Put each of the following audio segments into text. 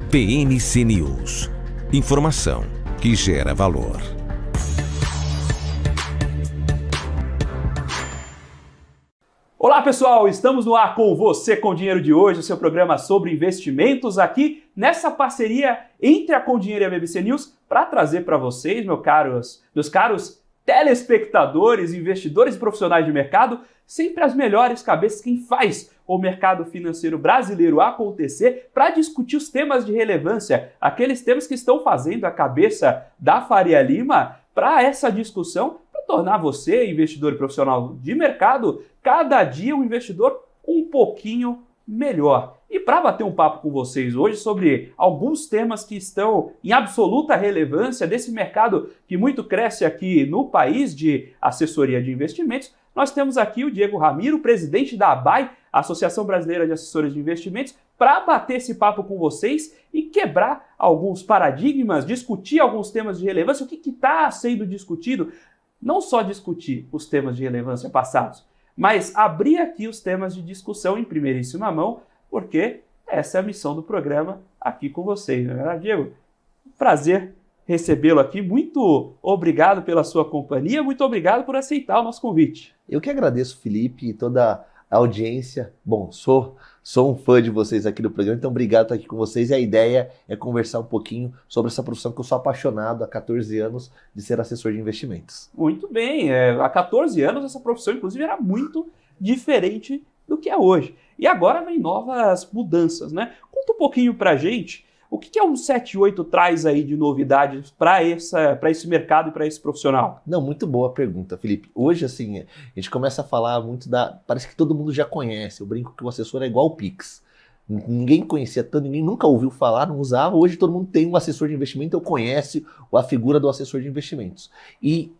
PNC News. Informação que gera valor. Olá pessoal, estamos no ar com Você com Dinheiro de hoje, o seu programa sobre investimentos aqui nessa parceria entre a Com Dinheiro e a BBC News para trazer para vocês, meus caros telespectadores, investidores e profissionais de mercado, sempre as melhores cabeças, quem faz o mercado financeiro brasileiro acontecer para discutir os temas de relevância, aqueles temas que estão fazendo a cabeça da Faria Lima para essa discussão, para tornar você, investidor e profissional de mercado, cada dia um investidor um pouquinho melhor. E para bater um papo com vocês hoje sobre alguns temas que estão em absoluta relevância desse mercado que muito cresce aqui no país de assessoria de investimentos, nós temos aqui o Diego Ramiro, presidente da ABAI, Associação Brasileira de Assessores de Investimentos, para bater esse papo com vocês e quebrar alguns paradigmas, discutir alguns temas de relevância, o que está sendo discutido, não só discutir os temas de relevância passados, mas abrir aqui os temas de discussão em primeiríssima mão, porque essa é a missão do programa aqui com vocês, não é verdade, Diego? Prazer recebê-lo aqui, muito obrigado pela sua companhia, muito obrigado por aceitar o nosso convite. Eu que agradeço, Felipe, e toda a audiência. Bom, sou um fã de vocês aqui no programa, então obrigado por estar aqui com vocês. E a ideia é conversar um pouquinho sobre essa profissão que eu sou apaixonado há 14 anos de ser assessor de investimentos. Muito bem, há 14 anos essa profissão, inclusive, era muito diferente do que é hoje. E agora vem novas mudanças, né? Conta um pouquinho pra gente o que a 178 traz aí de novidades para esse mercado e para esse profissional? Não, muito boa pergunta, Felipe. Hoje, assim, a gente começa a falar muito parece que todo mundo já conhece. Eu brinco que o assessor é igual o Pix. Ninguém conhecia tanto, ninguém nunca ouviu falar, não usava. Hoje todo mundo tem um assessor de investimento ou conhece a figura do assessor de investimentos. E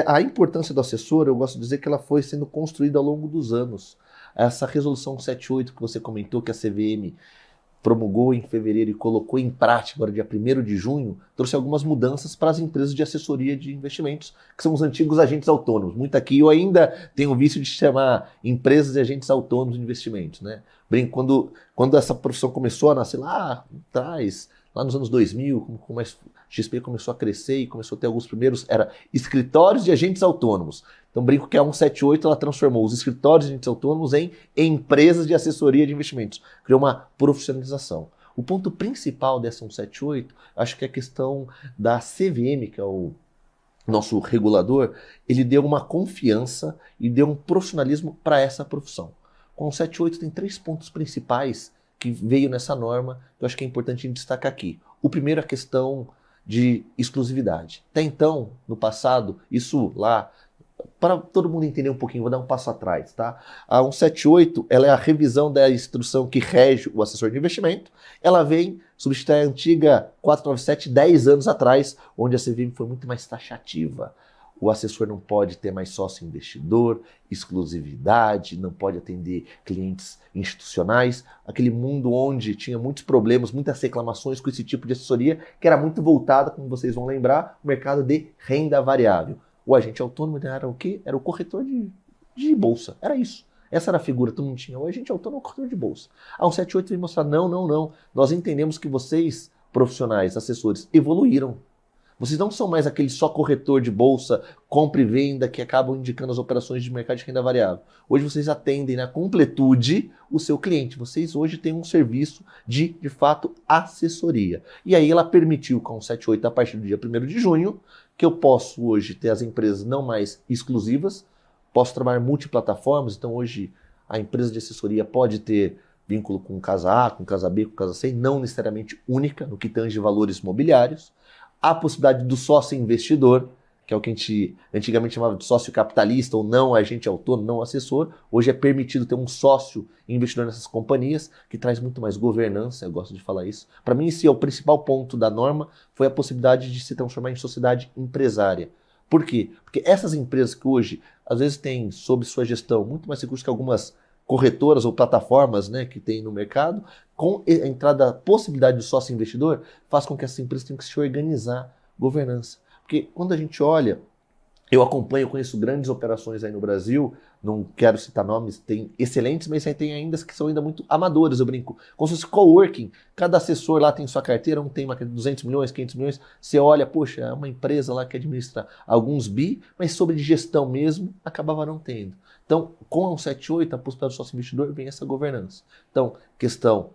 a importância do assessor, eu gosto de dizer que ela foi sendo construída ao longo dos anos. Essa resolução 178 que você comentou, que a CVM promulgou em fevereiro e colocou em prática agora dia 1º de junho, trouxe algumas mudanças para as empresas de assessoria de investimentos, que são os antigos agentes autônomos. Muito aqui eu ainda tenho o vício de chamar empresas de agentes autônomos de investimentos, né? Quando essa profissão começou a nascer lá atrás, lá nos anos 2000, como a XP começou a crescer e começou a ter alguns primeiros, era escritórios de agentes autônomos. Então brinco que a 178 ela transformou os escritórios de agentes autônomos em empresas de assessoria de investimentos. Criou uma profissionalização. O ponto principal dessa 178, acho que é a questão da CVM, que é o nosso regulador, ele deu uma confiança e deu um profissionalismo para essa profissão. Com o 178 tem 3 pontos principais que veio nessa norma, que eu acho que é importante a gente destacar aqui. O primeiro é a questão de exclusividade. Até então, no passado, isso lá, para todo mundo entender um pouquinho, vou dar um passo atrás, tá? A 178, ela é a revisão da instrução que rege o assessor de investimento. Ela vem substituir a antiga 497, 10 anos atrás, onde a CVM foi muito mais taxativa. O assessor não pode ter mais sócio investidor, exclusividade, não pode atender clientes institucionais. Aquele mundo onde tinha muitos problemas, muitas reclamações com esse tipo de assessoria, que era muito voltada, como vocês vão lembrar, o mercado de renda variável. O agente autônomo era o quê? Era o corretor de bolsa. Era isso. Essa era a figura, todo mundo tinha. O agente autônomo é o corretor de bolsa. A 178 veio mostrar, não. Nós entendemos que vocês, profissionais, assessores, evoluíram. Vocês não são mais aquele só corretor de bolsa, compra e venda, que acabam indicando as operações de mercado de renda variável. Hoje vocês atendem na completude o seu cliente. Vocês hoje têm um serviço de fato, assessoria. E aí ela permitiu com o 178, a partir do dia 1º de junho, que eu posso hoje ter as empresas não mais exclusivas, posso trabalhar multiplataformas, então hoje a empresa de assessoria pode ter vínculo com casa A, com casa B, com casa C, não necessariamente única no que tange valores imobiliários. A possibilidade do sócio investidor, que é o que a gente antigamente chamava de sócio capitalista ou não agente autônomo, não assessor. Hoje é permitido ter um sócio investidor nessas companhias, que traz muito mais governança, eu gosto de falar isso. Para mim, esse é o principal ponto da norma, foi a possibilidade de se transformar em sociedade empresária. Por quê? Porque essas empresas que hoje, às vezes, têm sob sua gestão muito mais recursos que algumas corretoras ou plataformas, né, que tem no mercado, com a entrada da possibilidade do sócio investidor, faz com que essas empresas tenham que se organizar, governança. Porque quando a gente olha Eu acompanho, conheço grandes operações aí no Brasil, não quero citar nomes, tem excelentes, mas tem ainda que são ainda muito amadores, eu brinco. Como se fosse coworking, cada assessor lá tem sua carteira, um tem uma 200 milhões, 500 milhões, você olha, poxa, é uma empresa lá que administra alguns bi, mas sobre gestão mesmo, acabava não tendo. Então, com a 178, a possibilidade do sócio investidor, vem essa governança. Então, questão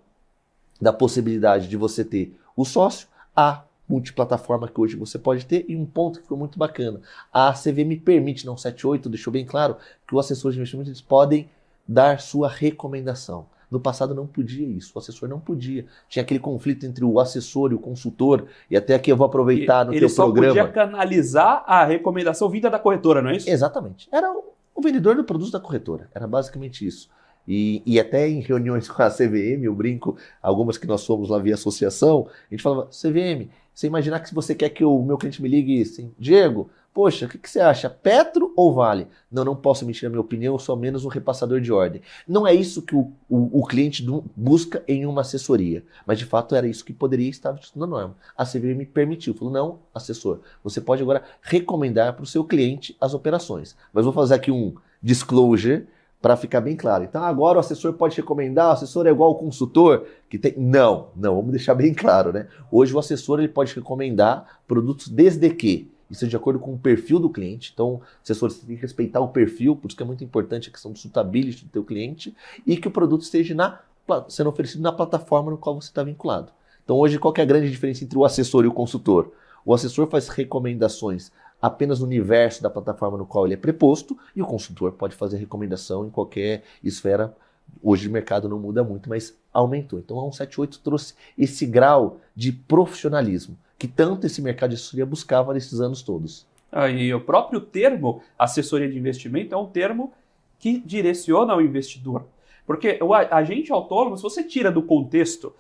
da possibilidade de você ter o sócio, a multiplataforma que hoje você pode ter, e um ponto que ficou muito bacana, a CVM permite, não 78, deixou bem claro, que o assessor de investimento eles podem dar sua recomendação. No passado não podia isso, o assessor não podia. Tinha aquele conflito entre o assessor e o consultor, e até aqui eu vou aproveitar no teu programa. Ele só podia canalizar a recomendação vinda da corretora, não é isso? Exatamente. Era o vendedor do produto da corretora, era basicamente isso. E até em reuniões com a CVM, eu brinco, algumas que nós fomos lá via associação, a gente falava, CVM, você imaginar que se você quer que o meu cliente me ligue assim, Diego, poxa, o que você acha, Petro ou Vale? Não posso emitir a minha opinião, eu sou menos um repassador de ordem. Não é isso que o cliente busca em uma assessoria, mas de fato era isso que poderia estar na norma. A CVM me permitiu, falou, não, assessor, você pode agora recomendar para o seu cliente as operações. Mas vou fazer aqui um disclosure, para ficar bem claro. Então agora o assessor pode recomendar, o assessor é igual ao consultor que tem... Não, vamos deixar bem claro, né? Hoje o assessor ele pode recomendar produtos desde que isso é de acordo com o perfil do cliente. Então, o assessor tem que respeitar o perfil, por isso que é muito importante a questão do suitability do teu cliente e que o produto esteja sendo oferecido na plataforma no qual você está vinculado. Então hoje qual que é a grande diferença entre o assessor e o consultor? O assessor faz recomendações apenas no universo da plataforma no qual ele é preposto, e o consultor pode fazer recomendação em qualquer esfera. Hoje o mercado não muda muito, mas aumentou. Então a 178 trouxe esse grau de profissionalismo que tanto esse mercado de assessoria buscava nesses anos todos. E o próprio termo assessoria de investimento é um termo que direciona o investidor. Porque o agente autônomo, se você tira do contexto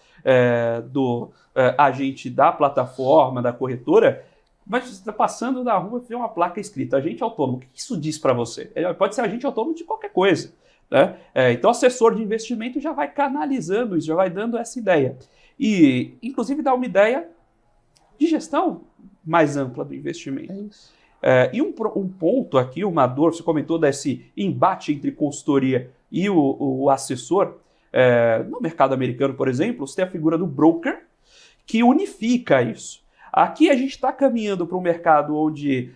do agente da plataforma, da corretora, mas você está passando na rua e vê uma placa escrita agente autônomo. O que isso diz para você? Pode ser agente autônomo de qualquer coisa. Né? Então, assessor de investimento já vai canalizando isso, já vai dando essa ideia. E, inclusive, dá uma ideia de gestão mais ampla do investimento. É isso. E um ponto aqui, uma dor, você comentou desse embate entre consultoria e o assessor. No mercado americano, por exemplo, você tem a figura do broker que unifica isso. Aqui a gente está caminhando para um mercado onde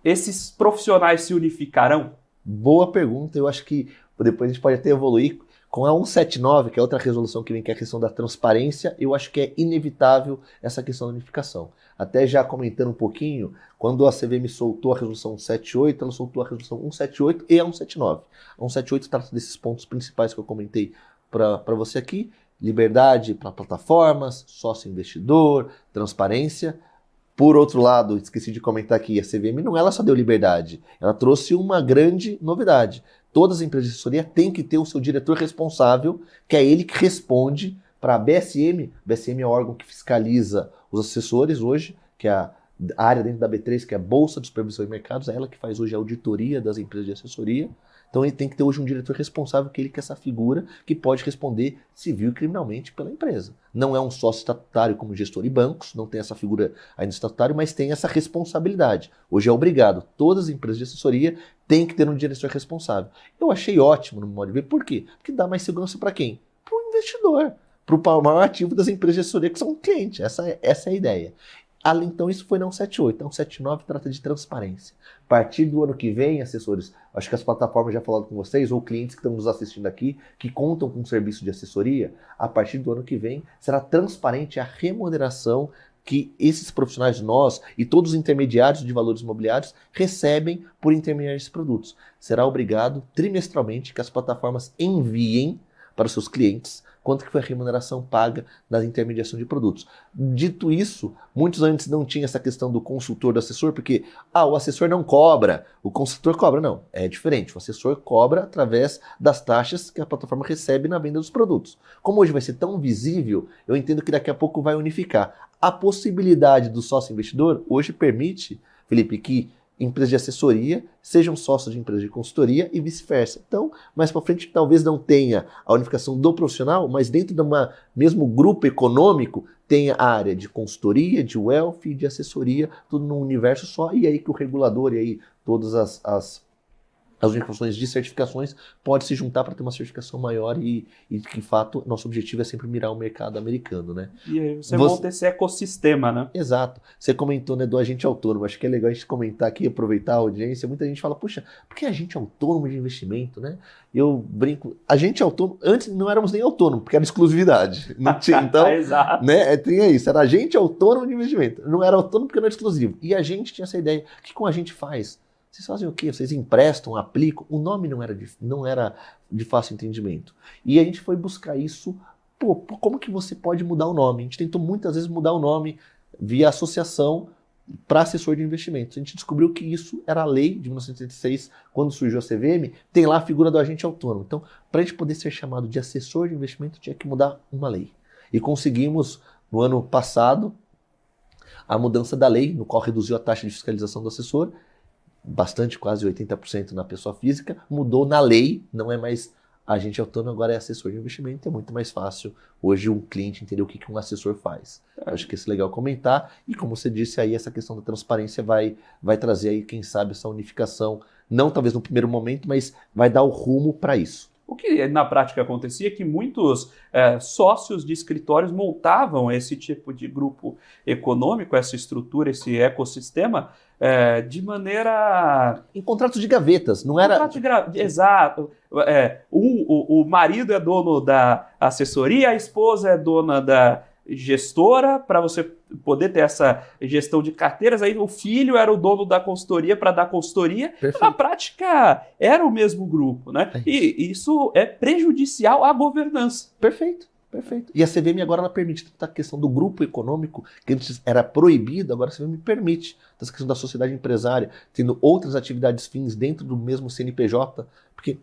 esses profissionais se unificarão? Boa pergunta, eu acho que depois a gente pode até evoluir. Com a 179, que é outra resolução que vem, que é a questão da transparência, eu acho que é inevitável essa questão da unificação. Até já comentando um pouquinho, quando a CVM soltou a resolução 178, ela soltou a resolução 178 e a 179. A 178 trata desses pontos principais que eu comentei para você aqui, liberdade para plataformas, sócio investidor, transparência. Por outro lado, esqueci de comentar aqui, a CVM ela só deu liberdade, ela trouxe uma grande novidade. Todas as empresas de assessoria têm que ter o seu diretor responsável, que é ele que responde para a BSM. A BSM é o órgão que fiscaliza os assessores hoje, que é a área dentro da B3, que é a Bolsa de Supervisão de Mercados, é ela que faz hoje a auditoria das empresas de assessoria. Então ele tem que ter hoje um diretor responsável, que ele que é essa figura que pode responder civil e criminalmente pela empresa. Não é um sócio estatutário como gestor e bancos, não tem essa figura ainda estatutário, mas tem essa responsabilidade. Hoje é obrigado, todas as empresas de assessoria têm que ter um diretor responsável. Eu achei ótimo no modo de ver, por quê? Porque dá mais segurança para quem? Para o investidor, para o maior ativo das empresas de assessoria que são um cliente. Essa é a ideia. Então isso foi na 178, a 179 trata de transparência. A partir do ano que vem, assessores, acho que as plataformas já falaram com vocês, ou clientes que estão nos assistindo aqui, que contam com um serviço de assessoria, a partir do ano que vem será transparente a remuneração que esses profissionais, nós e todos os intermediários de valores imobiliários recebem por intermediar esses produtos. Será obrigado trimestralmente que as plataformas enviem para os seus clientes quanto que foi a remuneração paga na intermediação de produtos. Dito isso, muitos antes não tinham essa questão do consultor, do assessor, porque o assessor não cobra, o consultor cobra. Não, é diferente. O assessor cobra através das taxas que a plataforma recebe na venda dos produtos. Como hoje vai ser tão visível, eu entendo que daqui a pouco vai unificar. A possibilidade do sócio investidor hoje permite, Felipe, que empresas de assessoria sejam sócios de empresas de consultoria e vice-versa. Então, mais para frente, talvez não tenha a unificação do profissional, mas dentro de mesmo grupo econômico, tenha a área de consultoria, de wealth e de assessoria, tudo num universo só, e aí que o regulador e aí todas as unificações de certificações pode se juntar para ter uma certificação maior e que, de fato, nosso objetivo é sempre mirar o mercado americano, né? E aí você monta esse ecossistema, né? Exato. Você comentou, né, do agente autônomo. Acho que é legal a gente comentar aqui, aproveitar a audiência. Muita gente fala, puxa, por que agente autônomo de investimento, né? Eu brinco, agente autônomo, antes não éramos nem autônomo, porque era exclusividade. Não tinha, então, Exato. né, tinha isso, era agente autônomo de investimento. Não era autônomo porque não era exclusivo. E a gente tinha essa ideia. O que um agente faz? Vocês fazem o quê? Vocês emprestam, aplicam? O nome não era de fácil entendimento. E a gente foi buscar isso. Pô, como que você pode mudar o nome? A gente tentou muitas vezes mudar o nome via associação para assessor de investimentos. A gente descobriu que isso era a lei de 1986, quando surgiu a CVM, tem lá a figura do agente autônomo. Então, para a gente poder ser chamado de assessor de investimento, tinha que mudar uma lei. E conseguimos, no ano passado, a mudança da lei, no qual reduziu a taxa de fiscalização do assessor, bastante, quase 80% na pessoa física, mudou na lei, não é mais agente autônomo, agora é assessor de investimento, é muito mais fácil hoje um cliente entender o que um assessor faz. Acho que isso é legal comentar, e como você disse aí, essa questão da transparência vai trazer aí, quem sabe, essa unificação, não talvez no primeiro momento, mas vai dar o rumo para isso. O que na prática acontecia é que muitos sócios de escritórios montavam esse tipo de grupo econômico, essa estrutura, esse ecossistema, de maneira... Em contratos de gavetas, não era... Exato. O marido é dono da assessoria, a esposa é dona da gestora, para você poder ter essa gestão de carteiras, aí o filho era o dono da consultoria para dar consultoria. Perfeito. Na prática, era o mesmo grupo, né? E isso é prejudicial à governança. Perfeito. Perfeito. E a CVM agora ela permite a questão do grupo econômico, que antes era proibido, agora a CVM permite. Essa questão da sociedade empresária, tendo outras atividades fins dentro do mesmo CNPJ, porque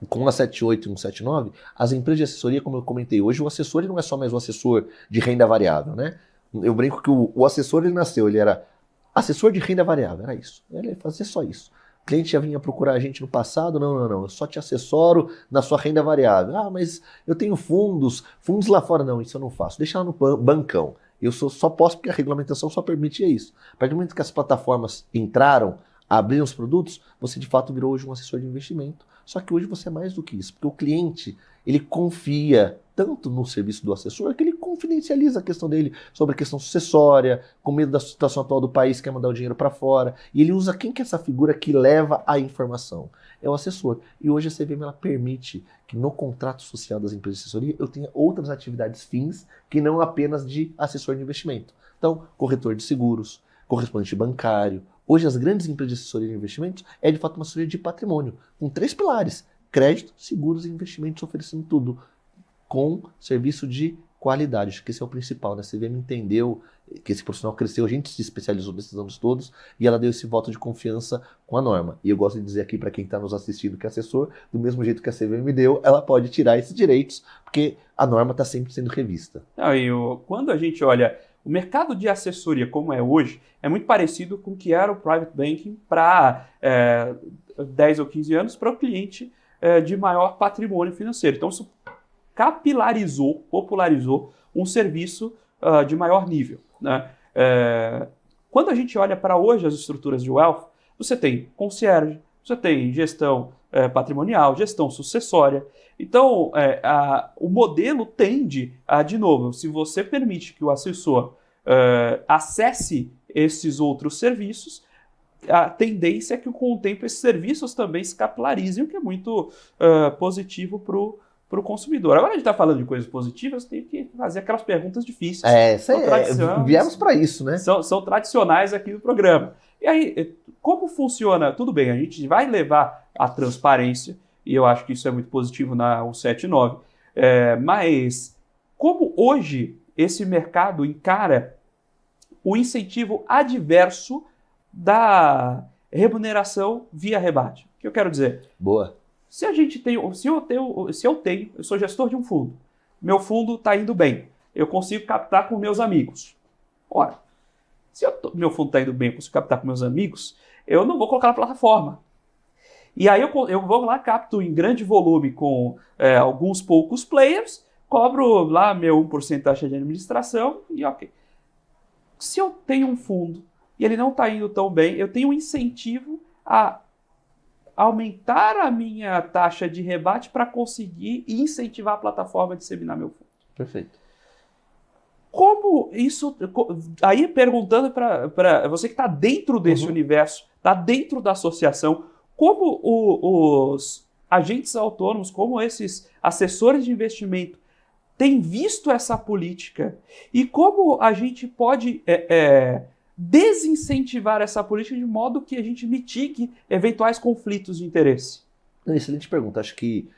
com a 78 e 179, as empresas de assessoria, como eu comentei hoje, o assessor ele não é só mais um assessor de renda variável, né? Eu brinco que o assessor ele nasceu, ele era assessor de renda variável, era isso. Ele fazia só isso. O cliente já vinha procurar a gente no passado, não, eu só te assessoro na sua renda variável. Ah, mas eu tenho fundos lá fora. Não, isso eu não faço. Deixa lá no bancão. Eu só posso porque a regulamentação só permite isso. A partir do momento que as plataformas entraram, abriram os produtos, você de fato virou hoje um assessor de investimento. Só que hoje você é mais do que isso, porque o cliente, ele confia tanto no serviço do assessor que ele confidencializa a questão dele sobre a questão sucessória, com medo da situação atual do país, quer mandar o dinheiro para fora, e ele usa quem que é essa figura que leva a informação? É o assessor. E hoje a CVM ela permite que no contrato social das empresas de assessoria eu tenha outras atividades fins que não apenas de assessor de investimento. Então, corretor de seguros, correspondente bancário. Hoje as grandes empresas de assessoria de investimentos é de fato uma assessoria de patrimônio, com 3 pilares: crédito, seguros e investimentos, oferecendo tudo com serviço de qualidade. Acho que esse é o principal, né? A CVM entendeu que esse profissional cresceu, a gente se especializou nesses anos todos e ela deu esse voto de confiança com a norma. E eu gosto de dizer aqui para quem está nos assistindo que é assessor, do mesmo jeito que a CVM deu, ela pode tirar esses direitos, porque a norma está sempre sendo revista. Quando a gente olha o mercado de assessoria como é hoje, é muito parecido com o que era o private banking para 10 ou 15 anos para o cliente de maior patrimônio financeiro. Então, isso capilarizou, popularizou um serviço de maior nível, né? Quando a gente olha para hoje as estruturas de wealth, você tem concierge, você tem gestão patrimonial, gestão sucessória. Então, o modelo tende a, de novo, se você permite que o assessor acesse esses outros serviços, a tendência é que com o tempo esses serviços também se capilarizem, o que é muito positivo para o consumidor. Agora a gente está falando de coisas positivas, tem que fazer aquelas perguntas difíceis. Viemos para isso, né? São tradicionais aqui no programa. E aí, como funciona? Tudo bem, a gente vai levar a transparência, e eu acho que isso é muito positivo na 179, mas como hoje esse mercado encara o incentivo adverso da remuneração via rebate? O que eu quero dizer? Boa. Se eu sou gestor de um fundo, meu fundo está indo bem, eu consigo captar com meus amigos. Ora, Se meu fundo está indo bem, eu consigo captar com meus amigos, eu não vou colocar na plataforma. E aí eu vou lá, capto em grande volume com alguns poucos players, cobro lá meu 1% de taxa de administração e ok. Se eu tenho um fundo e ele não está indo tão bem, eu tenho um incentivo a aumentar a minha taxa de rebate para conseguir incentivar a plataforma a disseminar meu fundo. Perfeito. Como isso... Aí perguntando para você que está dentro desse universo, está dentro da associação, como os agentes autônomos, como esses assessores de investimento têm visto essa política e como a gente pode desincentivar essa política de modo que a gente mitigue eventuais conflitos de interesse? Excelente pergunta. Acho que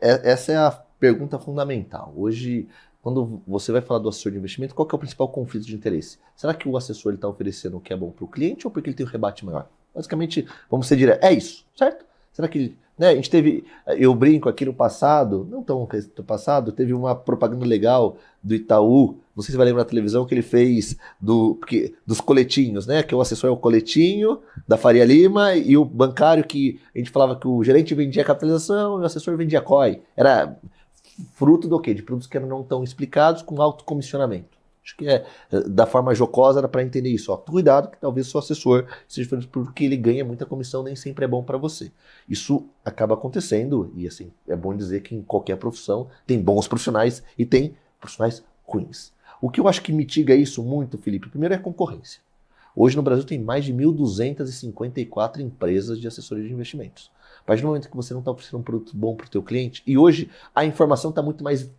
essa é a pergunta fundamental. Hoje, quando você vai falar do assessor de investimento, qual que é o principal conflito de interesse? Será que o assessor está oferecendo o que é bom para o cliente ou porque ele tem um rebate maior? Basicamente, vamos ser direto, é isso, certo? Será que... Né, a gente teve, eu brinco aqui no passado, não tão no passado, teve uma propaganda legal do Itaú, não sei se você vai lembrar da televisão, que ele fez dos coletinhos, né? Que o assessor é o coletinho da Faria Lima e o bancário que a gente falava que o gerente vendia capitalização e o assessor vendia COI. Era fruto do quê? De produtos que eram não tão explicados com alto comissionamento. Acho que da forma jocosa era para entender isso. Ó, cuidado que talvez o seu assessor seja diferente porque ele ganha muita comissão, nem sempre é bom para você. Isso acaba acontecendo e assim, é bom dizer que em qualquer profissão tem bons profissionais e tem profissionais ruins. O que eu acho que mitiga isso muito, Felipe, primeiro é a concorrência. Hoje no Brasil tem mais de 1.254 empresas de assessoria de investimentos. A partir do momento que você não está oferecendo um produto bom para o teu cliente, e hoje a informação está muito mais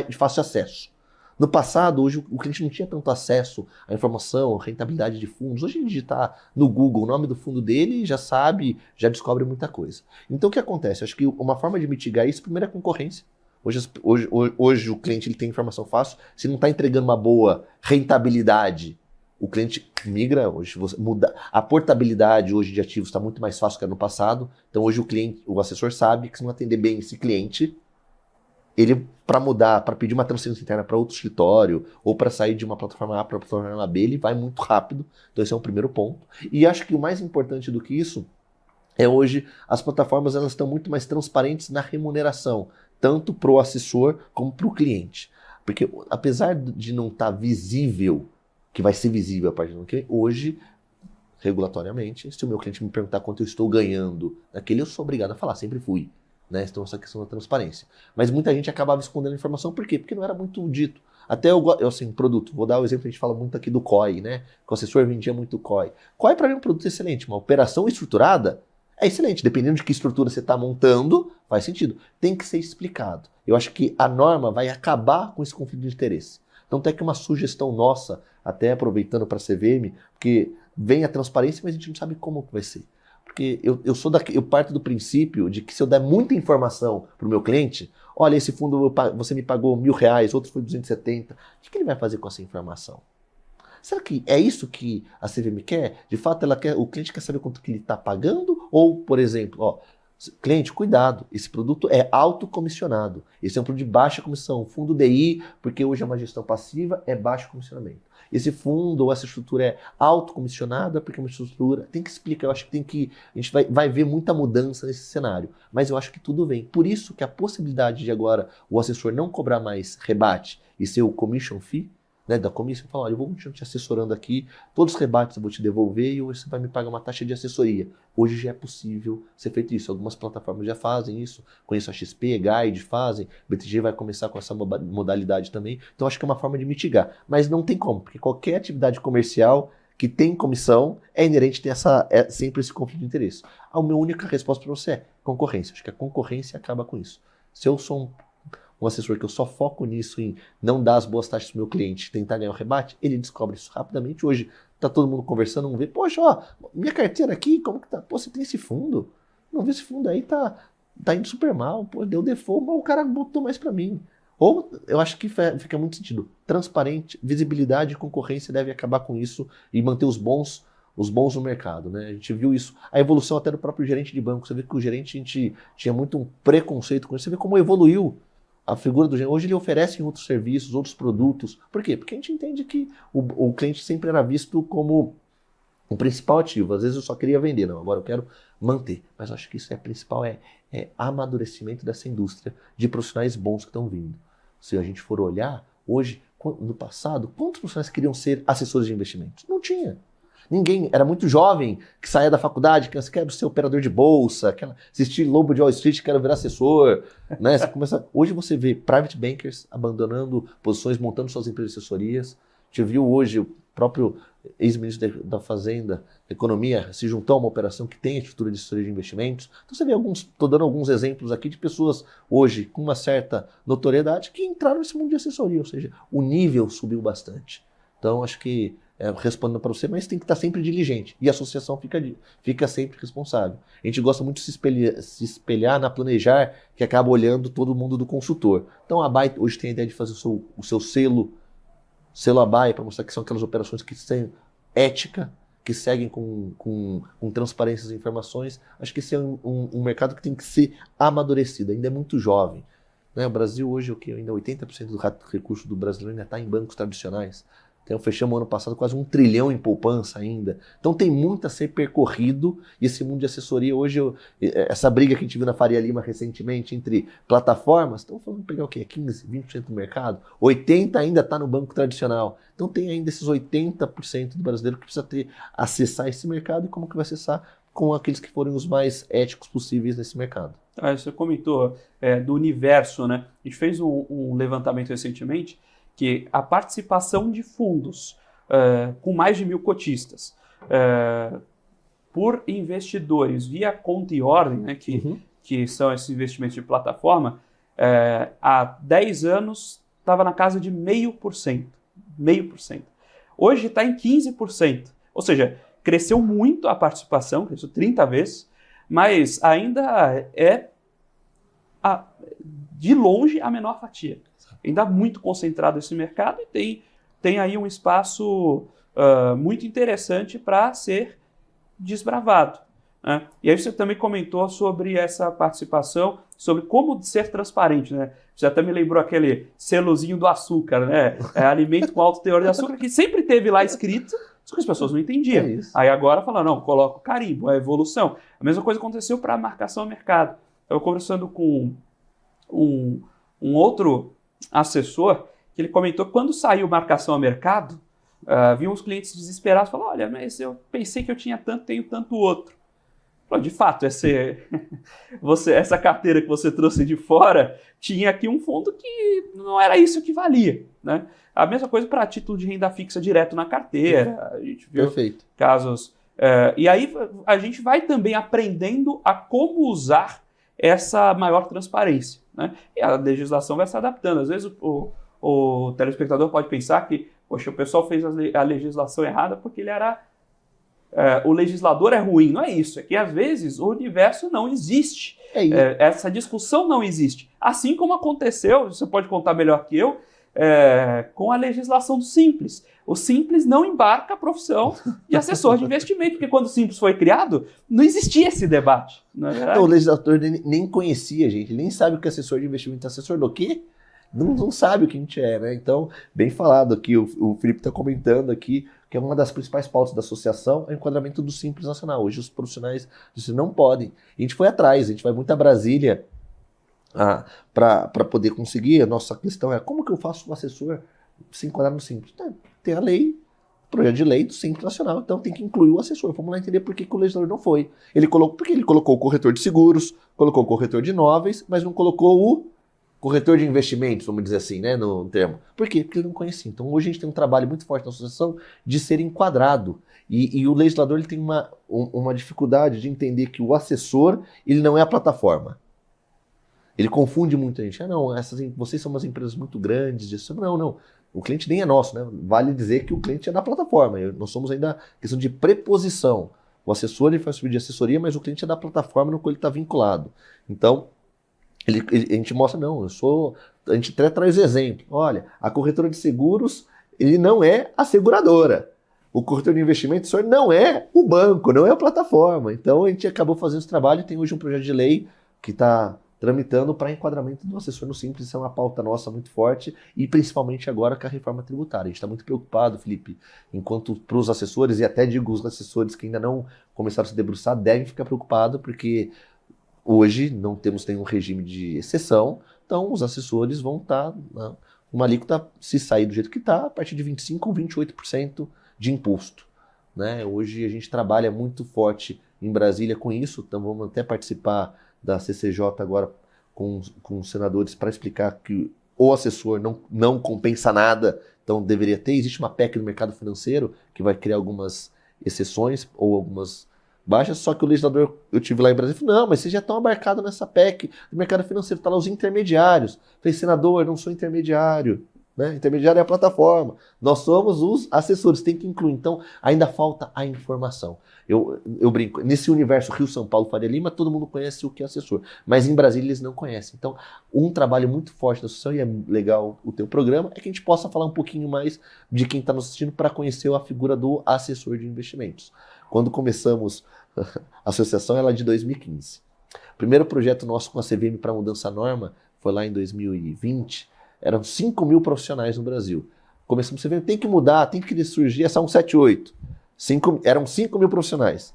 de fácil acesso. No passado, hoje o cliente não tinha tanto acesso à informação, rentabilidade de fundos. Hoje ele digitar no Google o nome do fundo dele, já sabe, já descobre muita coisa. Então o que acontece? Acho que uma forma de mitigar isso, primeiro é a concorrência. Hoje o cliente ele tem informação fácil, se não está entregando uma boa rentabilidade, o cliente migra, hoje você muda. A portabilidade hoje de ativos está muito mais fácil que no passado. Então hoje o assessor sabe que se não atender bem esse cliente, ele, para mudar, para pedir uma transferência interna para outro escritório, ou para sair de uma plataforma A para a plataforma B, ele vai muito rápido. Então esse é um primeiro ponto. E acho que o mais importante do que isso é hoje as plataformas elas estão muito mais transparentes na remuneração, tanto para o assessor como para o cliente. Porque apesar de não estar visível, que vai ser visível a partir do que hoje, regulatoriamente, se o meu cliente me perguntar quanto eu estou ganhando naquele, eu sou obrigado a falar, sempre fui. Né? Então essa questão da transparência. Mas muita gente acabava escondendo a informação, por quê? Porque não era muito dito. Até eu assim, produto, vou dar o exemplo, a gente fala muito aqui do COI, né? Que o assessor vendia muito COI. COI para mim é um produto excelente, uma operação estruturada é excelente, dependendo de que estrutura você está montando, faz sentido. Tem que ser explicado. Eu acho que a norma vai acabar com esse conflito de interesse. Então tem aqui uma sugestão nossa, até aproveitando para a CVM, porque vem a transparência, mas a gente não sabe como que vai ser. Porque eu parto do princípio de que se eu der muita informação para o meu cliente, olha, esse fundo você me pagou R$1.000, outro foi 270, o que ele vai fazer com essa informação? Será que é isso que a CVM quer? De fato, o cliente quer saber quanto que ele está pagando? Ou, por exemplo, ó, cliente, cuidado, esse produto é autocomissionado. Esse é um produto de baixa comissão, fundo DI, porque hoje é uma gestão passiva, é baixo comissionamento. Esse fundo ou essa estrutura é autocomissionada, porque é uma estrutura... Tem que explicar, eu acho que a gente vai ver muita mudança nesse cenário. Mas eu acho que tudo vem. Por isso que a possibilidade de agora o assessor não cobrar mais rebate e ser o commission fee, né, da comissão, falar, olha, eu vou continuar te assessorando aqui, todos os rebates eu vou te devolver e hoje você vai me pagar uma taxa de assessoria. Hoje já é possível ser feito isso. Algumas plataformas já fazem isso, conheço a XP, Guide fazem, BTG vai começar com essa modalidade também. Então acho que é uma forma de mitigar. Mas não tem como, porque qualquer atividade comercial que tem comissão é inerente a ter sempre esse conflito de interesse. A minha única resposta para você é concorrência. Acho que a concorrência acaba com isso. Se eu sou um assessor que eu só foco nisso em não dar as boas taxas para o meu cliente, tentar ganhar o rebate, ele descobre isso rapidamente. Hoje está todo mundo conversando, vamos ver, poxa, ó, minha carteira aqui, como que tá? Pô, você tem esse fundo? Não vê esse fundo aí, tá indo super mal, pô, deu default, mas o cara botou mais para mim. Ou eu acho que fica muito sentido. Transparente, visibilidade e concorrência deve acabar com isso e manter os bons no mercado, né? A gente viu isso, a evolução até do próprio gerente de banco. Você vê que o gerente, a gente tinha muito um preconceito com isso. Você vê como evoluiu a figura do gerente, hoje ele oferece outros serviços, outros produtos. Por quê? Porque a gente entende que o cliente sempre era visto como o principal ativo. Às vezes eu só queria vender, não, agora eu quero manter. Mas eu acho que isso principal é amadurecimento dessa indústria de profissionais bons que estão vindo. Se a gente for olhar, hoje, no passado, quantos profissionais queriam ser assessores de investimentos? Não tinha. Ninguém, era muito jovem, que saía da faculdade, que quero ser operador de bolsa, quero assistir Lobo de Wall Street, quero virar assessor. Né? Hoje você vê private bankers abandonando posições, montando suas empresas de assessorias. A gente viu hoje o próprio ex-ministro da Fazenda, da Economia, se juntou a uma operação que tem a estrutura de assessoria de investimentos. Então você vê estou dando alguns exemplos aqui de pessoas hoje com uma certa notoriedade que entraram nesse mundo de assessoria, ou seja, o nível subiu bastante. Então acho que, respondendo para você, mas tem que estar sempre diligente. E a associação fica sempre responsável. A gente gosta muito de se espelhar na Planejar, que acaba olhando todo mundo do consultor. Então a ABAI hoje tem a ideia de fazer o seu selo ABAI, para mostrar que são aquelas operações que têm ética, que seguem com transparência as informações. Acho que esse é um mercado que tem que ser amadurecido, ainda é muito jovem. Né? O Brasil hoje, ainda 80% do recurso do brasileiro ainda está em bancos tradicionais. Então, fechamos o ano passado quase 1 trilhão em poupança ainda. Então tem muito a ser percorrido, e esse mundo de assessoria hoje, essa briga que a gente viu na Faria Lima recentemente entre plataformas, estão falando de pegar o quê? 15%, 20% do mercado? 80% ainda está no banco tradicional. Então tem ainda esses 80% do brasileiro que precisa acessar esse mercado, e como que vai acessar? Com aqueles que forem os mais éticos possíveis nesse mercado. Você comentou do universo, né? A gente fez um levantamento recentemente, que a participação de fundos com mais de 1.000 cotistas por investidores via conta e ordem, né, que são esses investimentos de plataforma, há 10 anos estava na casa de 0,5%. 0,5%. Hoje está em 15%. Ou seja, cresceu muito a participação, cresceu 30 vezes, mas ainda é de longe a menor fatia. Ainda muito concentrado esse mercado, e tem aí um espaço muito interessante para ser desbravado. Né? E aí você também comentou sobre essa participação, sobre como ser transparente. Né? Você até me lembrou aquele selozinho do açúcar, né? Alimento com alto teor de açúcar, que sempre teve lá escrito, só que as pessoas não entendiam. Aí agora falam, não, coloca o carimbo, é evolução. A mesma coisa aconteceu para a marcação a mercado. Eu conversando com um outro assessor, que ele comentou que quando saiu marcação a mercado, viam os clientes desesperados, falaram, olha, mas eu pensei que eu tinha tanto, tenho tanto outro. Falou, de fato, essa carteira que você trouxe de fora tinha aqui um fundo que não era isso que valia. Né? A mesma coisa para título de renda fixa direto na carteira. A gente viu casos. E aí a gente vai também aprendendo a como usar essa maior transparência. Né? E a legislação vai se adaptando. Às vezes o telespectador pode pensar que, poxa, o pessoal fez a legislação errada porque ele era... o legislador é ruim. Não é isso. É que, às vezes, o universo não existe. Essa discussão não existe. Assim como aconteceu, você pode contar melhor que eu, com a legislação do Simples. O Simples não embarca a profissão de assessor de investimento, porque quando o Simples foi criado, não existia esse debate. Não é verdade? Então, o legislador nem conhecia, gente, ele nem sabe o que é assessor de investimento. Assessor do quê? Não sabe o que a gente é, né? Então, bem falado aqui, o Felipe está comentando aqui, que é uma das principais pautas da associação, é o enquadramento do Simples Nacional. Hoje os profissionais não podem. A gente foi atrás, a gente vai muito a Brasília para poder conseguir. A nossa questão é, como que eu faço o assessor se enquadrar no Simples? Tem a lei, projeto de lei do Simples Nacional, então tem que incluir o assessor. Vamos lá entender por que o legislador não foi. Porque ele colocou o corretor de seguros, colocou o corretor de imóveis, mas não colocou o corretor de investimentos, vamos dizer assim, né, no termo. Por quê? Porque ele não conhecia. Então hoje a gente tem um trabalho muito forte na associação de ser enquadrado. E o legislador ele tem uma dificuldade de entender que o assessor ele não é a plataforma. Ele confunde muita gente. Não, vocês são umas empresas muito grandes. Disso. Não. O cliente nem é nosso, né? Vale dizer que o cliente é da plataforma. Nós somos ainda questão de preposição. O assessor ele faz serviço de assessoria, mas o cliente é da plataforma no qual ele está vinculado. Então, a gente mostra, a gente até traz exemplo. Olha, a corretora de seguros, ele não é a seguradora. O corretor de investimento, o senhor não é o banco, não é a plataforma. Então, a gente acabou fazendo esse trabalho e tem hoje um projeto de lei que está tramitando para enquadramento do assessor no Simples. Isso é uma pauta nossa muito forte e principalmente agora com a reforma tributária. A gente está muito preocupado, Felipe, enquanto para os assessores, e até digo os assessores que ainda não começaram a se debruçar, devem ficar preocupados, porque hoje não temos nenhum regime de exceção, então os assessores vão estar uma alíquota, se sair do jeito que está, a partir de 25% ou 28% de imposto. Né? Hoje a gente trabalha muito forte em Brasília com isso, então vamos até participar da CCJ agora com os senadores para explicar que o assessor não compensa nada, então deveria ter. Existe uma PEC no mercado financeiro que vai criar algumas exceções ou algumas baixas, só que o legislador, eu tive lá em Brasília, falou, não, mas vocês já estão abarcados nessa PEC do mercado financeiro, está lá os intermediários. Eu falei, senador, não sou intermediário. Né? Intermediário é a plataforma. Nós somos os assessores, tem que incluir. Então, ainda falta a informação. Eu brinco, nesse universo Rio, São Paulo, Faria Lima, todo mundo conhece o que é assessor, mas em Brasília eles não conhecem. Então, um trabalho muito forte da associação, e é legal o teu programa, é que a gente possa falar um pouquinho mais de quem está nos assistindo para conhecer a figura do assessor de investimentos. Quando começamos a associação, ela é de 2015. O primeiro projeto nosso com a CVM para mudança norma foi lá em 2020. Eram 5 mil profissionais no Brasil. Começamos a ver, tem que mudar, tem que surgir essa 178. Eram 5 mil profissionais.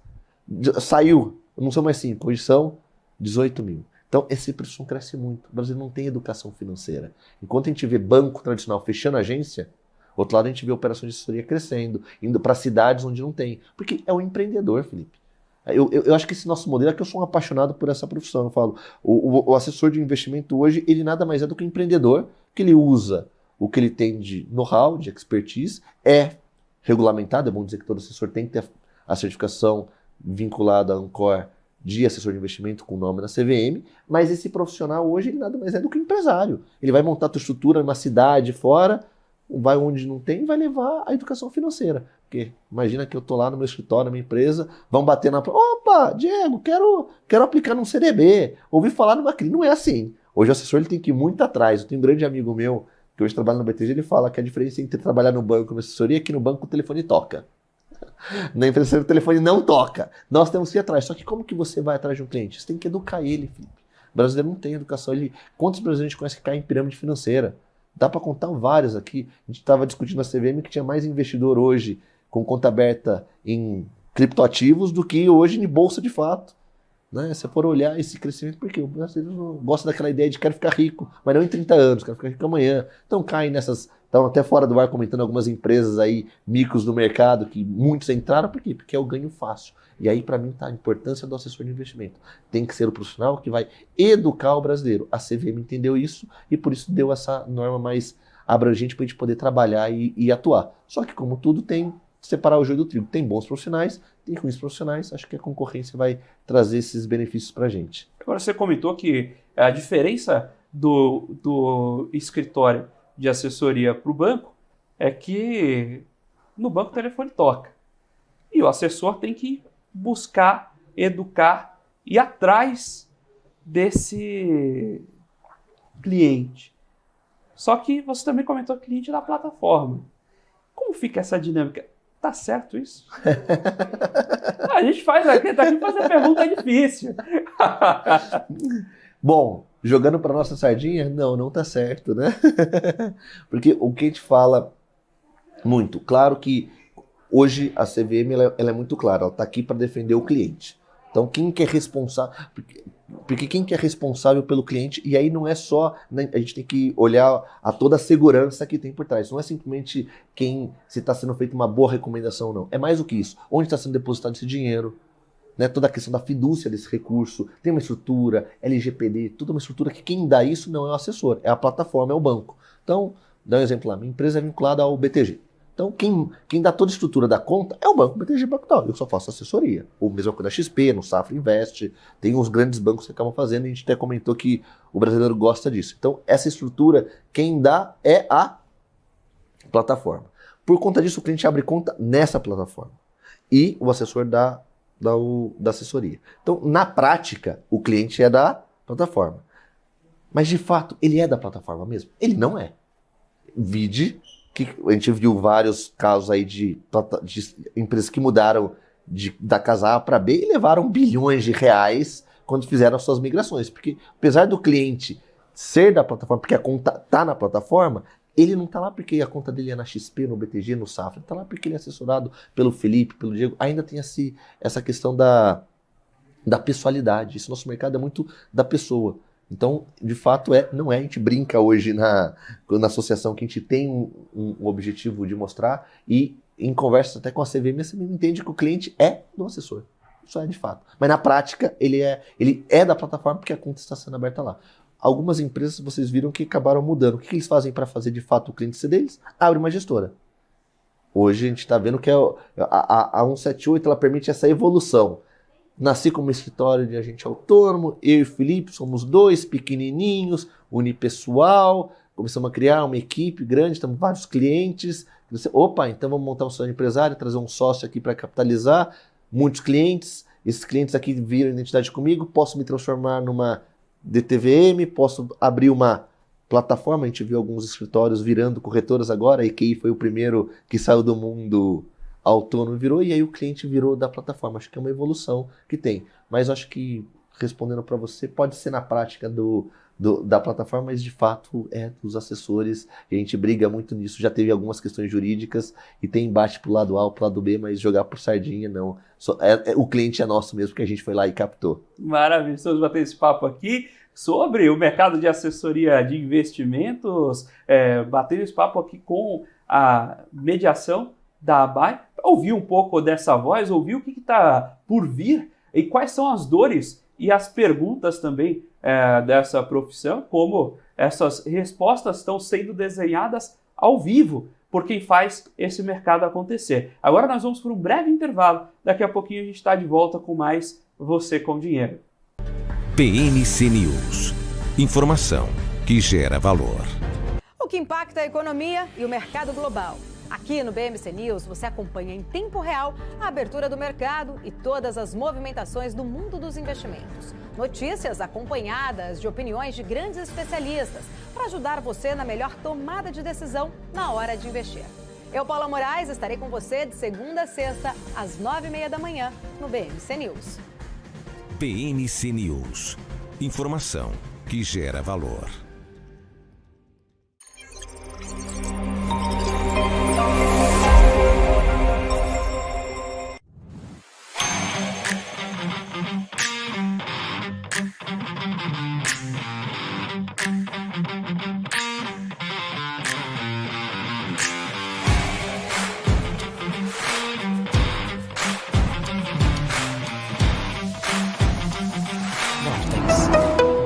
Saiu, não são mais 5, hoje são 18 mil. Então, esse preço cresce muito. O Brasil não tem educação financeira. Enquanto a gente vê banco tradicional fechando agência, do outro lado a gente vê operações de assessoria crescendo, indo para cidades onde não tem. Porque é o empreendedor, Felipe. Eu acho que esse nosso modelo é que eu sou um apaixonado por essa profissão. Eu falo, o assessor de investimento hoje, ele nada mais é do que um empreendedor, que ele usa o que ele tem de know-how, de expertise, é regulamentado, é bom dizer que todo assessor tem que ter a certificação vinculada à Ancor de assessor de investimento com nome na CVM, mas esse profissional hoje ele nada mais é do que um empresário. Ele vai montar a sua estrutura numa cidade fora, vai onde não tem e vai levar a educação financeira. Porque imagina que eu tô lá no meu escritório, na minha empresa, vão bater na porta, opa, Diego, quero aplicar num CDB, ouvi falar numa CRI. Não é assim. Hoje o assessor ele tem que ir muito atrás. Eu tenho um grande amigo meu, que hoje trabalha no BTG, ele fala que a diferença entre trabalhar no banco e na assessoria é que no banco o telefone toca. Na empresa o telefone não toca. Nós temos que ir atrás. Só que como que você vai atrás de um cliente? Você tem que educar ele, Felipe. O brasileiro não tem educação. Quantos brasileiros a gente conhece que caem em pirâmide financeira? Dá para contar vários aqui. A gente estava discutindo na CVM que tinha mais investidor hoje com conta aberta em criptoativos do que hoje em bolsa de fato. Né? Se for olhar esse crescimento, porque o brasileiro não gosta daquela ideia de quero ficar rico, mas não em 30 anos, quero ficar rico amanhã. Então cai nessas... Estavam até fora do ar comentando algumas empresas aí, micros do mercado, que muitos entraram, por quê? Porque é o ganho fácil. E aí, para mim, está a importância do assessor de investimento. Tem que ser o profissional que vai educar o brasileiro. A CVM entendeu isso e por isso deu essa norma mais abrangente para a gente poder trabalhar e atuar. Só que, como tudo, tem que separar o joio do trigo. Tem bons profissionais, tem ruins profissionais. Acho que a concorrência vai trazer esses benefícios para a gente. Agora, você comentou que a diferença do escritório de assessoria para o banco é que no banco o telefone toca. E o assessor tem que buscar, educar e ir atrás desse cliente. Só que você também comentou cliente da plataforma. Como fica essa dinâmica? Tá certo isso? A gente faz aqui, tá aqui pra fazer pergunta difícil. Bom, jogando para nossa sardinha, não tá certo, né? Porque o que a gente fala muito, claro que hoje a CVM ela é muito clara, ela está aqui para defender o cliente. Então quem que é responsável, porque quem que é responsável pelo cliente, e aí não é só, né, a gente tem que olhar a toda a segurança que tem por trás, não é simplesmente se está sendo feita uma boa recomendação ou não, é mais do que isso, onde está sendo depositado esse dinheiro, né, toda a questão da fidúcia desse recurso, tem uma estrutura, LGPD, toda uma estrutura que quem dá isso não é o assessor, é a plataforma, é o banco. Então, dá um exemplo lá, minha empresa é vinculada ao BTG. Então, quem dá toda a estrutura da conta é o banco BTG Pactual. Eu só faço assessoria. Ou mesmo coisa da XP, no Safra Invest. Tem uns grandes bancos que acabam fazendo e a gente até comentou que o brasileiro gosta disso. Então, essa estrutura, quem dá é a plataforma. Por conta disso, o cliente abre conta nessa plataforma. E o assessor dá assessoria. Então, na prática, o cliente é da plataforma. Mas, de fato, ele é da plataforma mesmo? Ele não é. Vide que a gente viu vários casos aí de empresas que mudaram da casa A para B e levaram bilhões de reais quando fizeram as suas migrações. Porque apesar do cliente ser da plataforma, porque a conta está na plataforma, ele não está lá porque a conta dele é na XP, no BTG, no Safra. Ele está lá porque ele é assessorado pelo Felipe, pelo Diego. Ainda tem essa questão da pessoalidade. Esse nosso mercado é muito da pessoa. Então, de fato, não é. A gente brinca hoje na associação que a gente tem um objetivo de mostrar e em conversa até com a CVM, você entende que o cliente é do assessor. Isso é de fato. Mas na prática, ele é da plataforma porque a conta está sendo aberta lá. Algumas empresas, vocês viram que acabaram mudando. O que eles fazem para fazer de fato o cliente ser deles? Abre uma gestora. Hoje a gente está vendo que a 178 ela permite essa evolução. Nasci como escritório de agente autônomo, eu e o Felipe somos 2 pequenininhos, unipessoal, começamos a criar uma equipe grande, temos vários clientes. Opa, então vamos montar um sonho empresário, trazer um sócio aqui para capitalizar, muitos clientes, esses clientes aqui viram identidade comigo, posso me transformar numa DTVM, posso abrir uma plataforma, a gente viu alguns escritórios virando corretoras agora, a EQI foi o primeiro que saiu do mundo autônomo e virou, e aí o cliente virou da plataforma. Acho que é uma evolução que tem. Mas acho que, respondendo para você, pode ser na prática da plataforma, mas de fato é dos assessores, e a gente briga muito nisso. Já teve algumas questões jurídicas e tem embate pro lado A ou pro lado B, mas jogar por sardinha não. O cliente é nosso mesmo, que a gente foi lá e captou. Maravilha, estamos batendo esse papo aqui sobre o mercado de assessoria de investimentos, batendo esse papo aqui com a mediação da ABAI, para ouvir um pouco dessa voz, ouvir o que está por vir e quais são as dores e as perguntas também dessa profissão, como essas respostas estão sendo desenhadas ao vivo por quem faz esse mercado acontecer. Agora nós vamos para um breve intervalo, daqui a pouquinho a gente está de volta com mais Você com Dinheiro. PNC News. Informação que gera valor. O que impacta a economia e o mercado global. Aqui no BMC News você acompanha em tempo real a abertura do mercado e todas as movimentações do mundo dos investimentos. Notícias acompanhadas de opiniões de grandes especialistas para ajudar você na melhor tomada de decisão na hora de investir. Eu, Paula Moraes, estarei com você de segunda a sexta, às 9h30 da manhã, no BMC News. PNC News. Informação que gera valor.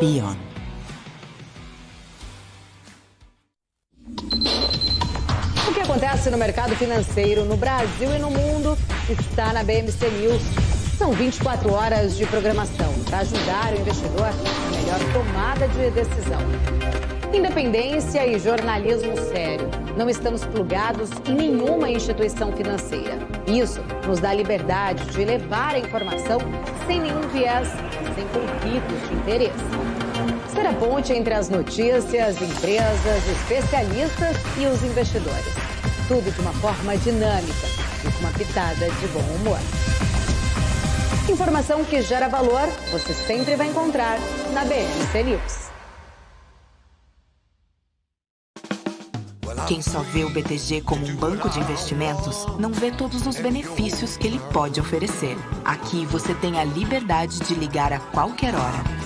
Beyond. O que acontece no mercado financeiro no Brasil e no mundo está na BMC News. São 24 horas de programação para ajudar o investidor na melhor tomada de decisão. Independência e jornalismo sério. Não estamos plugados em nenhuma instituição financeira. Isso nos dá liberdade de levar a informação sem nenhum viés, sem conflitos de interesse. Ser a ponte entre as notícias, empresas, especialistas e os investidores. Tudo de uma forma dinâmica e com uma pitada de bom humor. Informação que gera valor, você sempre vai encontrar na BMC News. Quem só vê o BTG como um banco de investimentos, não vê todos os benefícios que ele pode oferecer. Aqui você tem a liberdade de ligar a qualquer hora.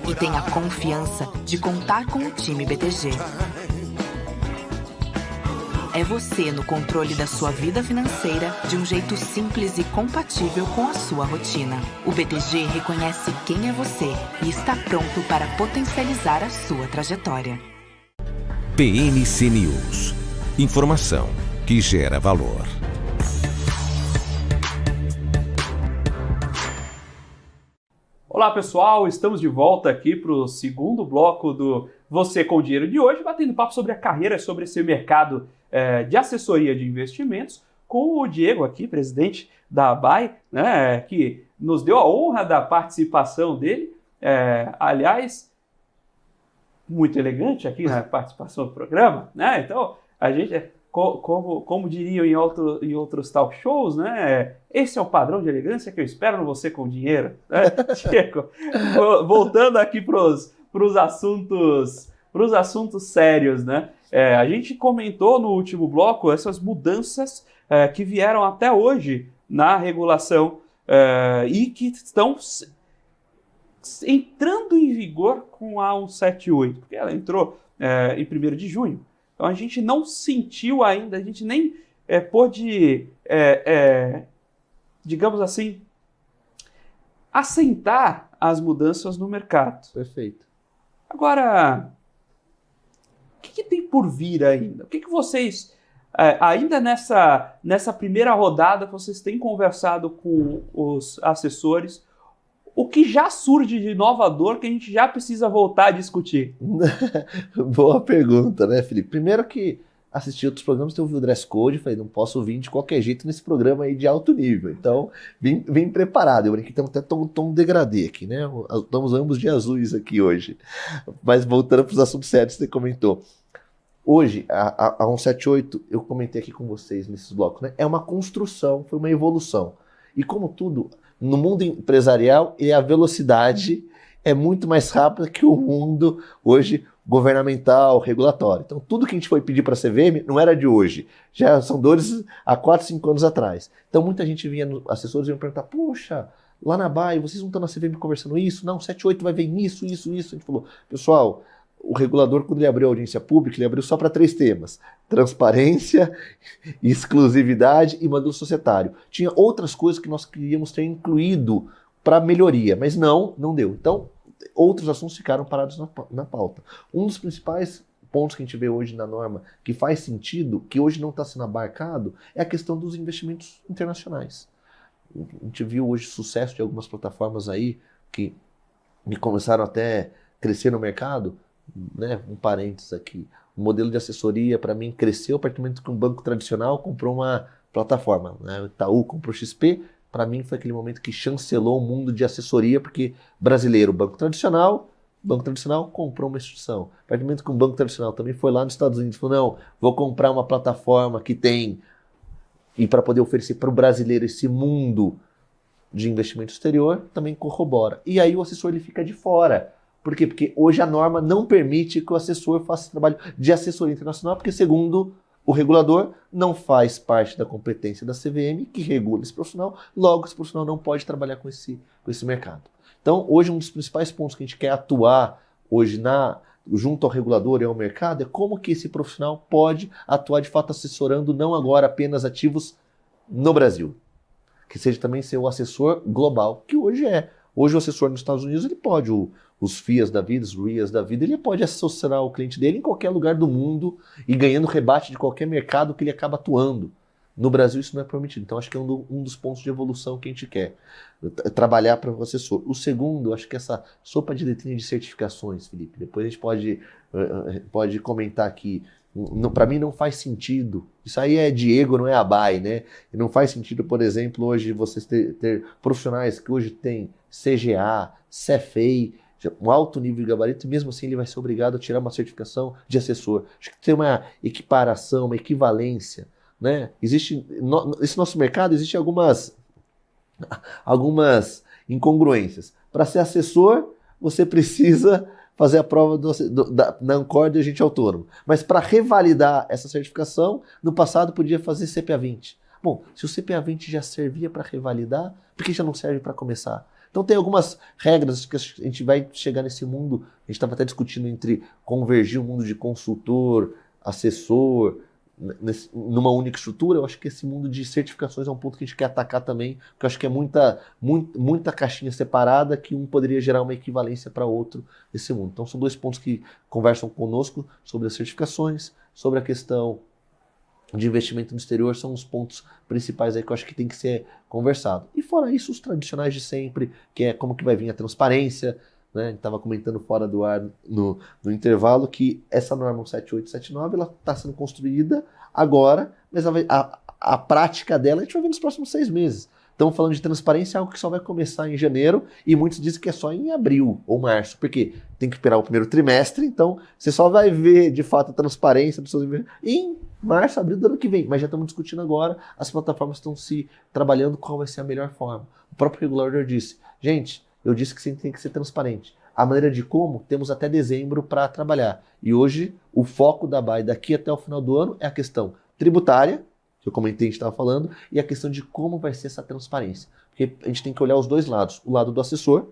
E tem a confiança de contar com o time BTG. É você no controle da sua vida financeira de um jeito simples e compatível com a sua rotina. O BTG reconhece quem é você e está pronto para potencializar a sua trajetória. PNC News. Informação que gera valor. Olá pessoal, estamos de volta aqui para o segundo bloco do Você com Dinheiro de hoje, batendo papo sobre a carreira, sobre esse mercado de assessoria de investimentos, com o Diego aqui, presidente da ABAI, né, que nos deu a honra da participação dele. Aliás, muito elegante aqui na participação do programa, né? Então, a gente como diriam em outros talk shows, né? Esse é o padrão de elegância que eu espero no Você com Dinheiro. Né? Chico, voltando aqui para os assuntos sérios, né? A gente comentou no último bloco essas mudanças que vieram até hoje na regulação e que estão entrando em vigor com a 178, porque ela entrou em 1º de junho. Então a gente não sentiu ainda, a gente nem pôde, digamos assim, assentar as mudanças no mercado. Perfeito. Agora, o que tem por vir ainda? O que vocês, ainda nessa primeira rodada, vocês têm conversado com os assessores? O que já surge de inovador que a gente já precisa voltar a discutir? Boa pergunta, né, Felipe? Primeiro que assisti outros programas, eu vi o dress code, falei, não posso vir de qualquer jeito nesse programa aí de alto nível. Então, vim preparado. Eu brinquei, estamos até tom degradê aqui, né? Estamos ambos de azuis aqui hoje. Mas voltando para os assuntos sérios que você comentou. Hoje, a 178, eu comentei aqui com vocês nesses blocos, né? É uma construção, foi uma evolução. E como tudo, no mundo empresarial, a velocidade é muito mais rápida que o mundo hoje governamental, regulatório. Então, tudo que a gente foi pedir para a CVM não era de hoje. Já são dores há 4, 5 anos atrás. Então, muita gente vinha, assessores iam perguntar, poxa, lá na BAE, vocês não estão na CVM conversando isso? Não, 78 vai vir isso. A gente falou, pessoal, o regulador, quando ele abriu a audiência pública, ele abriu só para 3 temas. Transparência, exclusividade e modelo societário. Tinha outras coisas que nós queríamos ter incluído para melhoria, mas não deu. Então, outros assuntos ficaram parados na pauta. Um dos principais pontos que a gente vê hoje na norma que faz sentido, que hoje não está sendo abarcado, é a questão dos investimentos internacionais. A gente viu hoje o sucesso de algumas plataformas aí que começaram até a crescer no mercado, né? Um parênteses aqui. O modelo de assessoria, para mim, cresceu a partir do momento que um banco tradicional comprou uma plataforma. Né? O Itaú comprou o XP. Para mim, foi aquele momento que chancelou o mundo de assessoria, porque brasileiro, banco tradicional comprou uma instituição. A partir do momento que um banco tradicional também foi lá nos Estados Unidos e falou, não, vou comprar uma plataforma que tem, e para poder oferecer para o brasileiro esse mundo de investimento exterior, também corrobora. E aí o assessor ele fica de fora. Por quê? Porque hoje a norma não permite que o assessor faça trabalho de assessoria internacional, porque segundo o regulador não faz parte da competência da CVM, que regula esse profissional, logo esse profissional não pode trabalhar com esse mercado. Então, hoje um dos principais pontos que a gente quer atuar hoje junto ao regulador e ao mercado é como que esse profissional pode atuar de fato assessorando não agora apenas ativos no Brasil, que seja também ser o assessor global, que hoje é. Hoje o assessor nos Estados Unidos ele pode, os FIAs da vida, os RIAs da vida, ele pode assessorar o cliente dele em qualquer lugar do mundo e ganhando rebate de qualquer mercado que ele acaba atuando. No Brasil isso não é permitido. Então acho que é um dos pontos de evolução que a gente quer. Trabalhar para o assessor. O segundo, acho que essa sopa de letrinha de certificações, Felipe, depois a gente pode comentar aqui. Para mim não faz sentido. Isso aí é Diego, não é a BAE, né? E não faz sentido, por exemplo, hoje vocês ter profissionais que hoje têm CGA, CFEI, um alto nível de gabarito, e mesmo assim ele vai ser obrigado a tirar uma certificação de assessor. Acho que tem uma equiparação, uma equivalência, né? Nesse nosso mercado existe algumas incongruências. Para ser assessor, você precisa fazer a prova na Ancor de agente autônomo. Mas para revalidar essa certificação, no passado podia fazer CPA 20. Bom, se o CPA 20 já servia para revalidar, por que já não serve para começar? Então tem algumas regras que a gente vai chegar nesse mundo, a gente estava até discutindo entre convergir o mundo de consultor, assessor, numa única estrutura. Eu acho que esse mundo de certificações é um ponto que a gente quer atacar também, porque eu acho que é muita caixinha separada que um poderia gerar uma equivalência para outro nesse mundo. Então são 2 pontos que conversam conosco sobre as certificações, sobre a questão de investimento no exterior, são os pontos principais aí que eu acho que tem que ser conversado. E fora isso, os tradicionais de sempre, que é como que vai vir a transparência, né? A gente estava comentando fora do ar no intervalo que essa norma 17879 ela está sendo construída agora, mas a prática dela a gente vai ver nos próximos 6 meses. Estamos falando de transparência, algo que só vai começar em janeiro, e muitos dizem que é só em abril ou março, porque tem que esperar o primeiro trimestre, então você só vai ver de fato a transparência dos seus investimentos em março, abril do ano que vem. Mas já estamos discutindo agora, as plataformas estão se trabalhando qual vai ser a melhor forma. O próprio regulador disse, gente, eu disse que tem que ser transparente. A maneira de como, temos até dezembro para trabalhar. E hoje, o foco da BAE daqui até o final do ano é a questão tributária, que eu comentei, a gente estava falando, e a questão de como vai ser essa transparência. Porque a gente tem que olhar os dois lados. O lado do assessor,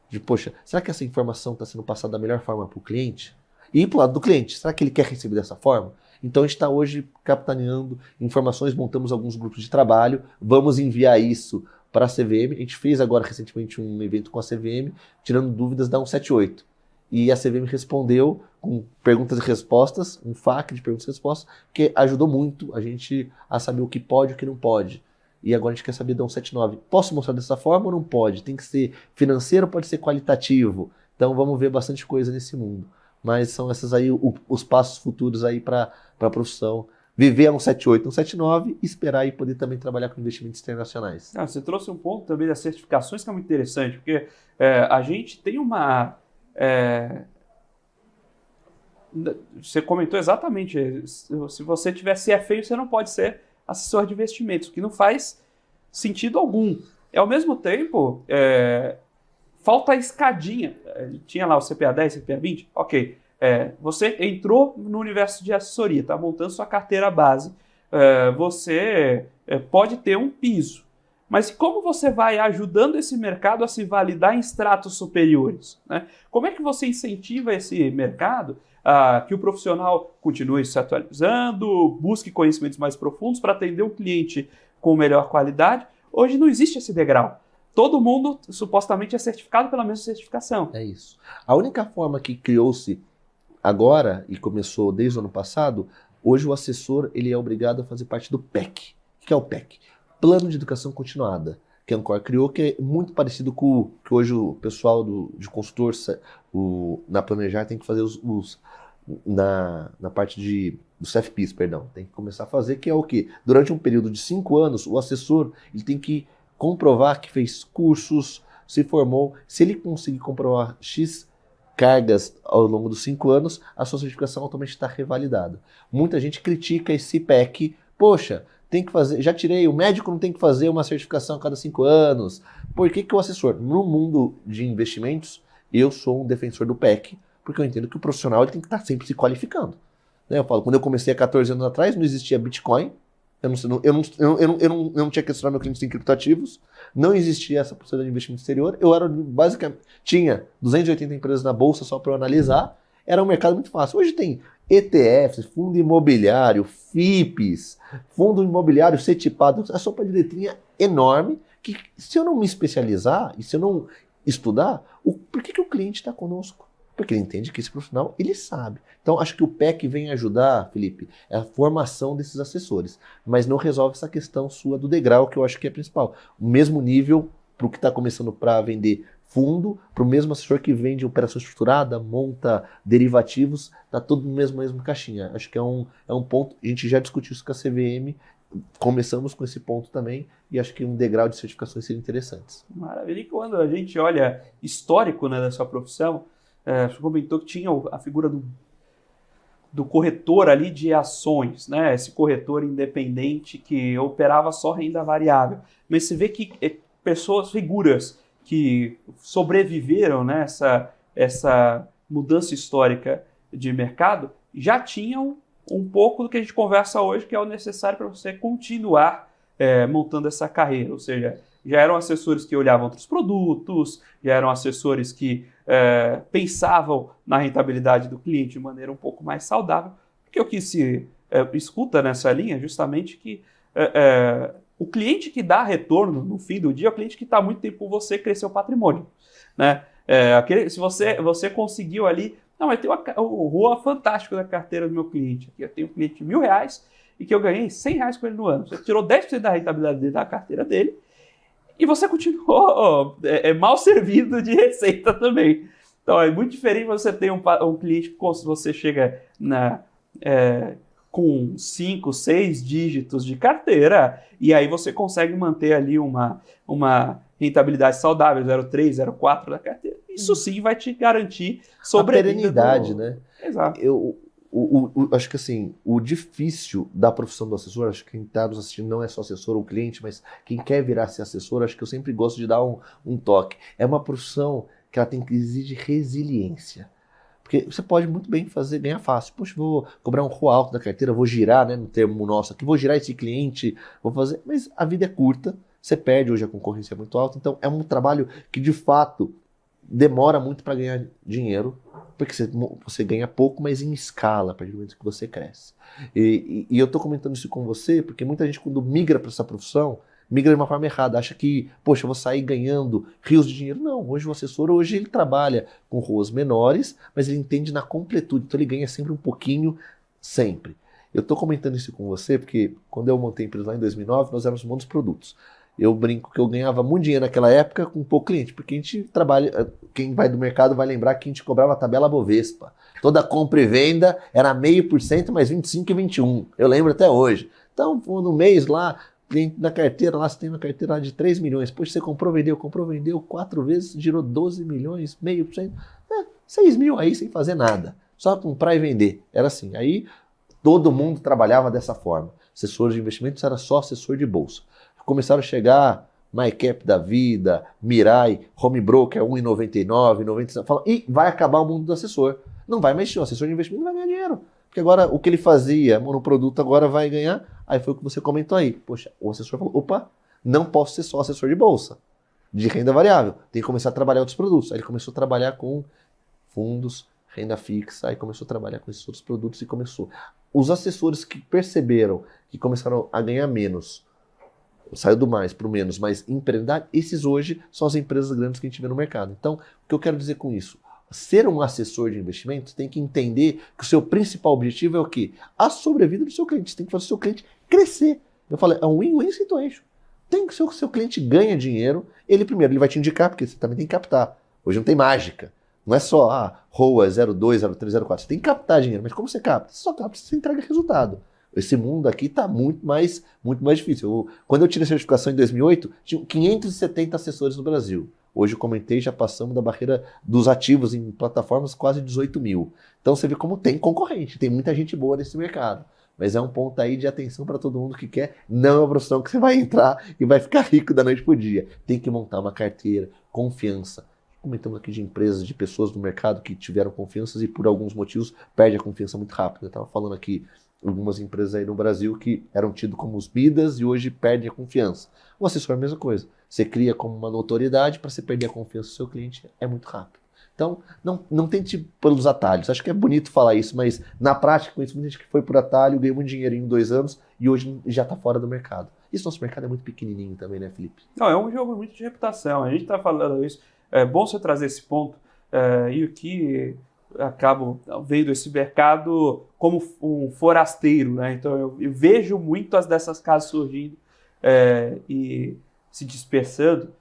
de, poxa, será que essa informação está sendo passada da melhor forma para o cliente? E para o lado do cliente, será que ele quer receber dessa forma? Então a gente está hoje capitaneando informações, montamos alguns grupos de trabalho, vamos enviar isso para a CVM. A gente fez agora recentemente um evento com a CVM, tirando dúvidas da 178. E a CVM respondeu com perguntas e respostas, um FAQ de perguntas e respostas, que ajudou muito a gente a saber o que pode e o que não pode. E agora a gente quer saber da 179. Posso mostrar dessa forma ou não pode? Tem que ser financeiro ou pode ser qualitativo? Então vamos ver bastante coisa nesse mundo. Mas são esses aí os passos futuros aí para a profissão. Viver a 178, 179 e esperar e poder também trabalhar com investimentos internacionais. Você trouxe um ponto também das certificações que é muito interessante, porque a gente tem uma... você comentou exatamente, se você tiver CFA, você não pode ser assessor de investimentos, o que não faz sentido algum. E ao mesmo tempo, falta a escadinha. Tinha lá o CPA 10, CPA 20, ok. Você entrou no universo de assessoria, está montando sua carteira base, você pode ter um piso. Mas como você vai ajudando esse mercado a se validar em estratos superiores, né? Como é que você incentiva esse mercado a que o profissional continue se atualizando, busque conhecimentos mais profundos para atender um cliente com melhor qualidade? Hoje não existe esse degrau. Todo mundo supostamente é certificado pela mesma certificação. É isso. A única forma que criou-se agora, e começou desde o ano passado, hoje o assessor ele é obrigado a fazer parte do PEC. O que é o PEC? Plano de Educação Continuada, que a Ancor criou, que é muito parecido com o que hoje o pessoal de consultor na Planejar tem que fazer na parte do CFPs, perdão. Tem que começar a fazer, que é o quê? Durante um período de 5 anos, o assessor ele tem que comprovar que fez cursos, se formou. Se ele conseguir comprovar X cargas ao longo dos 5 anos, a sua certificação automaticamente está revalidada. Muita gente critica esse PEC. Poxa, tem que fazer, já tirei, o médico não tem que fazer uma certificação a cada 5 anos. Por que o assessor? No mundo de investimentos, eu sou um defensor do PEC, porque eu entendo que o profissional ele tem que estar sempre se qualificando. Eu falo, quando eu comecei há 14 anos atrás, não existia Bitcoin, eu não tinha que questionar meu cliente em criptoativos, não existia essa possibilidade de investimento exterior, eu era basicamente, tinha 280 empresas na bolsa só para eu analisar, era um mercado muito fácil. Hoje tem ETFs, fundo imobiliário, FIPs, fundo imobiliário C-tipado, a sopa de letrinha enorme, que se eu não me especializar e se eu não estudar, por que o cliente está conosco? Porque ele entende que esse profissional, ele sabe. Então, acho que o PEC vem ajudar, Felipe, é a formação desses assessores, mas não resolve essa questão sua do degrau, que eu acho que é principal. O mesmo nível para o que está começando para vender fundo, para o mesmo assessor que vende operação estruturada, monta derivativos, está tudo no mesmo caixinha. Acho que é um ponto, a gente já discutiu isso com a CVM, começamos com esse ponto também, e acho que um degrau de certificações seria interessantes. Maravilha. E quando a gente olha histórico, né, da sua profissão, você comentou que tinha a figura do corretor ali de ações, né? Esse corretor independente que operava só renda variável. Mas você vê que figuras que sobreviveram, né, essa mudança histórica de mercado, já tinham um pouco do que a gente conversa hoje, que é o necessário para você continuar montando essa carreira. Ou seja, já eram assessores que olhavam outros produtos, já eram assessores que pensavam na rentabilidade do cliente de maneira um pouco mais saudável. Porque o que se escuta nessa linha é justamente que o cliente que dá retorno no fim do dia é o cliente que está muito tempo com você, crescer o patrimônio, né? Se você conseguiu ali... Não, mas tem o ROA fantástico da carteira do meu cliente. Aqui eu tenho um cliente de R$1.000 e que eu ganhei R$100 com ele no ano. Você tirou 10% da rentabilidade da carteira dele e você continuou mal servido de receita também. Então é muito diferente você ter um cliente que você chega com 5, 6 dígitos de carteira, e aí você consegue manter ali uma rentabilidade saudável, 0,3, 0,4 da carteira. Isso sim vai te garantir sobrevida. A perenidade, né? Exato. Acho que assim, o difícil da profissão do assessor, acho que quem está nos assistindo não é só assessor ou cliente, mas quem quer virar ser assessor, acho que eu sempre gosto de dar um toque. É uma profissão que ela tem que exigir resiliência. Porque você pode muito bem ganhar fácil. Poxa, vou cobrar um ROA alto da carteira, vou girar, né, no termo nosso aqui, vou girar esse cliente, vou fazer. Mas a vida é curta, você perde, hoje a concorrência é muito alta, então é um trabalho que de fato demora muito para ganhar dinheiro, porque você ganha pouco, mas em escala, a partir do momento que você cresce. E eu estou comentando isso com você, porque muita gente quando migra para essa profissão, migra de uma forma errada, acha que, poxa, eu vou sair ganhando rios de dinheiro. Não, hoje o assessor, ele trabalha com ROAs menores, mas ele entende na completude, então ele ganha sempre um pouquinho, sempre. Eu estou comentando isso com você porque quando eu montei a empresa lá em 2009, nós éramos monoprodutos. Eu brinco que eu ganhava muito dinheiro naquela época com pouco cliente, porque a gente trabalha, quem vai do mercado vai lembrar que a gente cobrava a tabela Bovespa. Toda compra e venda era 0,5% mais 25 e 21. Eu lembro até hoje. Então, no mês lá, na carteira, lá você tem uma carteira lá de 3 milhões. Poxa, você comprou, vendeu 4 vezes, girou 12 milhões, 0,5%. 6 mil aí sem fazer nada. Só comprar e vender. Era assim. Aí todo mundo trabalhava dessa forma. Assessor de investimentos era só assessor de bolsa. Começaram a chegar MyCap da vida, Mirai, Home Broker 1,99, 99. Fala, e vai acabar o mundo do assessor. Não vai mexer, o assessor de investimento não vai ganhar dinheiro. Porque agora o que ele fazia, monoproduto, agora vai ganhar. Aí foi o que você comentou aí. Poxa, o assessor falou, opa, não posso ser só assessor de bolsa, de renda variável. Tem que começar a trabalhar outros produtos. Aí ele começou a trabalhar com fundos, renda fixa, aí começou a trabalhar com esses outros produtos e começou. Os assessores que perceberam que começaram a ganhar menos, saiu do mais para o menos, mas empreendedor, esses hoje são as empresas grandes que a gente vê no mercado. Então, o que eu quero dizer com isso? Ser um assessor de investimentos tem que entender que o seu principal objetivo é o quê? A sobrevida do seu cliente. Você tem que fazer o seu cliente crescer. Eu falei, é um win-win situation. Tem que ser o seu cliente ganha dinheiro, ele primeiro ele vai te indicar, porque você também tem que captar. Hoje não tem mágica. Não é só ROA 0,2, 0,3, 0,4. Você tem que captar dinheiro. Mas como você capta? Você só capta se você entrega resultado. Esse mundo aqui está muito mais difícil. Quando eu tirei a certificação em 2008, tinha 570 assessores no Brasil. Hoje eu comentei, já passamos da barreira dos ativos em plataformas quase 18 mil. Então você vê como tem concorrente, tem muita gente boa nesse mercado. Mas é um ponto aí de atenção para todo mundo que quer. Não é uma profissão que você vai entrar e vai ficar rico da noite pro dia. Tem que montar uma carteira, confiança. Comentamos aqui de empresas, de pessoas do mercado que tiveram confianças e por alguns motivos perde a confiança muito rápido. Eu estava falando aqui algumas empresas aí no Brasil que eram tidas como os bidas e hoje perdem a confiança. O assessor é a mesma coisa. Você cria como uma notoriedade, para você perder a confiança do seu cliente é muito rápido. Então, não tente pelos atalhos. Acho que é bonito falar isso, mas na prática, conheço muita gente que foi por atalho, ganhou muito dinheiro em 2 anos e hoje já está fora do mercado. Isso nosso mercado é muito pequenininho também, né, Felipe? Não, é um jogo muito de reputação. A gente está falando isso. É bom você trazer esse ponto. E o que acabo vendo esse mercado como um forasteiro, né? Então eu vejo muitas dessas casas surgindo e se dispersando.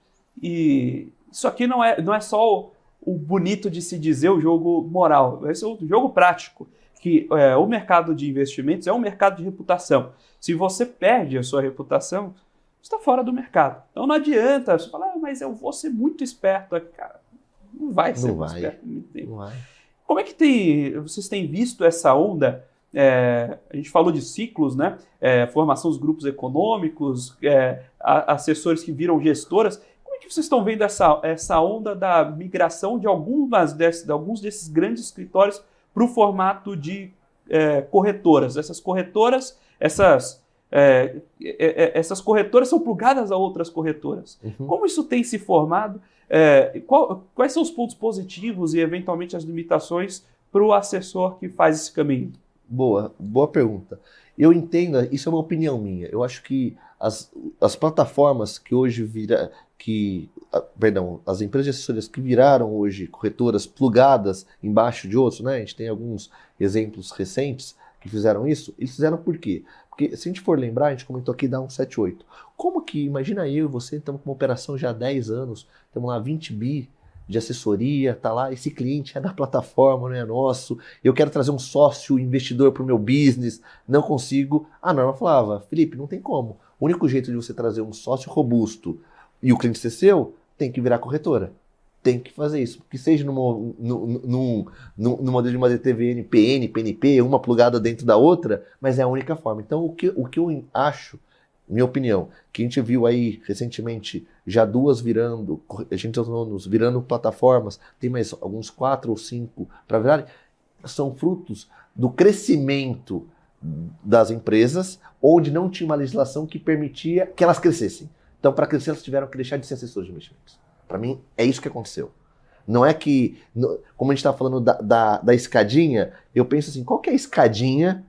E isso aqui não é só o bonito de se dizer o jogo moral, esse é o jogo prático, que o mercado de investimentos é um mercado de reputação. Se você perde a sua reputação, você está fora do mercado. Então não adianta você falar, mas eu vou ser muito esperto aqui, cara. Não vai ser muito esperto muito tempo. Não vai. Como é que vocês têm visto essa onda? A gente falou de ciclos, né? Formação dos grupos econômicos, assessores que viram gestoras. Como é que vocês estão vendo essa onda da migração de alguns desses grandes escritórios para o formato de corretoras? Essas corretoras são plugadas a outras corretoras. Uhum. Como isso tem se formado? Quais são os pontos positivos e, eventualmente, as limitações para o assessor que faz esse caminho? Boa pergunta. Eu entendo, isso é uma opinião minha. Eu acho que as plataformas que hoje as empresas de assessorias que viraram hoje corretoras plugadas embaixo de outros, né? A gente tem alguns exemplos recentes que fizeram isso. Eles fizeram por quê? Porque se a gente for lembrar, a gente comentou aqui da 178. Como que, imagina eu e você, estamos com uma operação já há 10 anos, estamos lá 20 bi, de assessoria, tá lá, esse cliente é da plataforma, não é nosso, eu quero trazer um sócio investidor para o meu business, não consigo. A norma falava, Felipe, não tem como. O único jeito de você trazer um sócio robusto e o cliente ser seu, tem que virar corretora. Tem que fazer isso. Que seja no modelo de uma DTVN, PN, PNP, uma plugada dentro da outra, mas é a única forma. Então, o que eu acho, minha opinião, que a gente viu aí recentemente, já duas virando, virando plataformas, tem mais alguns 4 ou 5 para virarem, são frutos do crescimento das empresas, onde não tinha uma legislação que permitia que elas crescessem. Então, para crescer, elas tiveram que deixar de ser assessores de investimentos. Para mim, é isso que aconteceu. Não é que, como a gente está falando da escadinha, eu penso assim, qual que é a escadinha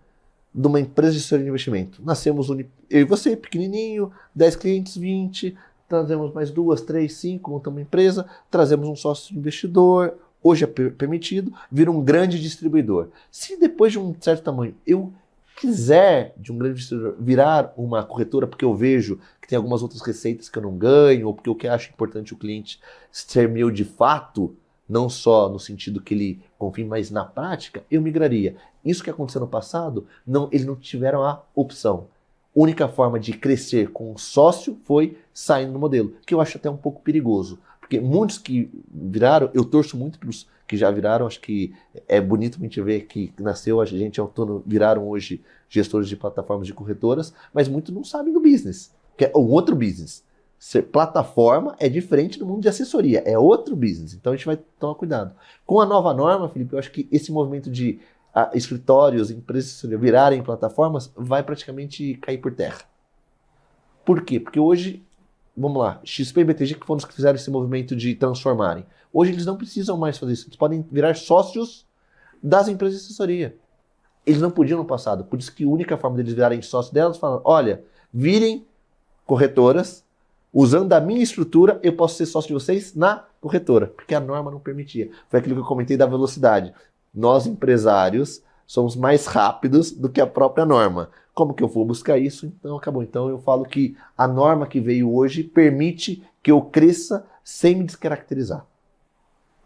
de uma empresa de assessoria de investimento? Nascemos eu e você, pequenininho, 10 clientes, 20, trazemos mais 2, 3, 5, montamos uma empresa, trazemos um sócio investidor, hoje é permitido, vira um grande distribuidor. Se depois de um certo tamanho eu quiser de um grande distribuidor virar uma corretora, porque eu vejo que tem algumas outras receitas que eu não ganho, ou porque eu acho importante o cliente ser meu de fato, não só no sentido que ele confie, mas na prática, eu migraria. Isso que aconteceu no passado, eles não tiveram a opção. A única forma de crescer com um sócio foi saindo do modelo, que eu acho até um pouco perigoso. Porque muitos que viraram, eu torço muito para os que já viraram, acho que é bonito a gente ver que nasceu, a gente autônomo, viraram hoje gestores de plataformas de corretoras, mas muitos não sabem do business, que é um outro business. Ser plataforma é diferente do mundo de assessoria, é outro business, então a gente vai tomar cuidado. Com a nova norma, Felipe, eu acho que esse movimento de escritórios, empresas de assessoria virarem plataformas vai praticamente cair por terra. Por quê? Porque hoje, vamos lá, XP e BTG que foram os que fizeram esse movimento de transformarem. Hoje eles não precisam mais fazer isso. Eles podem virar sócios das empresas de assessoria. Eles não podiam no passado. Por isso que a única forma deles virarem sócios delas, falando, olha, virem corretoras, usando a minha estrutura, eu posso ser sócio de vocês na corretora. Porque a norma não permitia. Foi aquilo que eu comentei da velocidade. Nós, empresários, somos mais rápidos do que a própria norma. Como que eu vou buscar isso? Então acabou. Então eu falo que a norma que veio hoje permite que eu cresça sem me descaracterizar.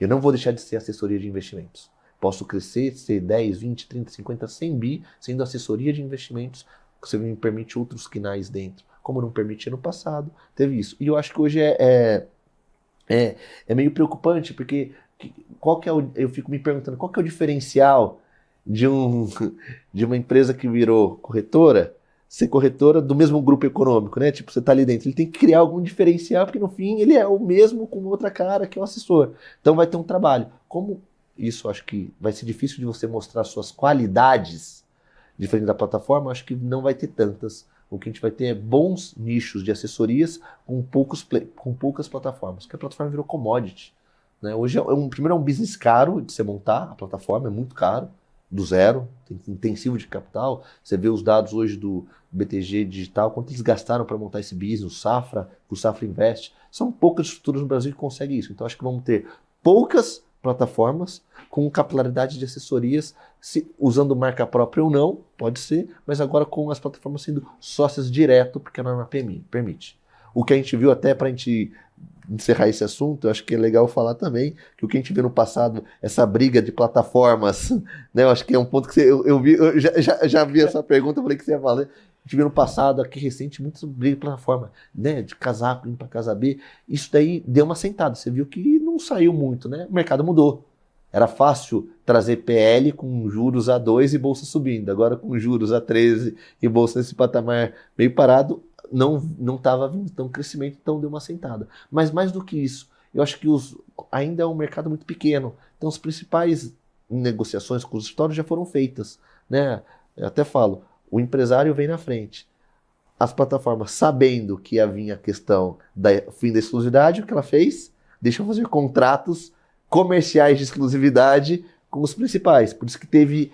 Eu não vou deixar de ser assessoria de investimentos. Posso crescer, ser 10, 20, 30, 50, 100 bi, sendo assessoria de investimentos, que você me permite outros quinais dentro. Como não permitia no passado, teve isso. E eu acho que hoje é meio preocupante, porque eu fico me perguntando qual que é o diferencial de uma empresa que virou corretora, ser corretora do mesmo grupo econômico, né? Tipo, você tá ali dentro, ele tem que criar algum diferencial, porque no fim ele é o mesmo com outra cara que é o assessor. Então vai ter um trabalho. Como isso, acho que vai ser difícil de você mostrar suas qualidades diferente da plataforma, acho que não vai ter tantas. O que a gente vai ter é bons nichos de assessorias com poucas plataformas, porque a plataforma virou commodity, né? Hoje, primeiro é um business caro de você montar, a plataforma é muito caro, do zero, tem intensivo de capital. Você vê os dados hoje do BTG Digital, quanto eles gastaram para montar esse business, o Safra Invest. São poucas estruturas no Brasil que conseguem isso. Então acho que vamos ter poucas plataformas com capilaridade de assessorias, usando marca própria ou não, pode ser, mas agora com as plataformas sendo sócias direto, porque a norma permite. O que a gente viu, até para a gente encerrar esse assunto, eu acho que é legal falar também que o que a gente viu no passado, essa briga de plataformas, né? Eu acho que é um ponto que eu já vi essa pergunta, falei que você ia falar. A gente viu no passado, aqui recente, muitas brigas de plataforma, né? De casar A para casa B. Isso daí deu uma sentada. Você viu que não saiu muito, né? O mercado mudou. Era fácil trazer PL com juros a 2 e bolsa subindo. Agora com juros a 13 e bolsa nesse patamar meio parado, não estava vindo tão crescimento, então deu uma sentada. Mas mais do que isso, eu acho que ainda é um mercado muito pequeno. Então as principais negociações com os escritórios já foram feitas, né? Eu até falo, o empresário vem na frente. As plataformas, sabendo que havia a questão do fim da exclusividade, o que ela fez? Deixa eu fazer contratos comerciais de exclusividade com os principais. Por isso que teve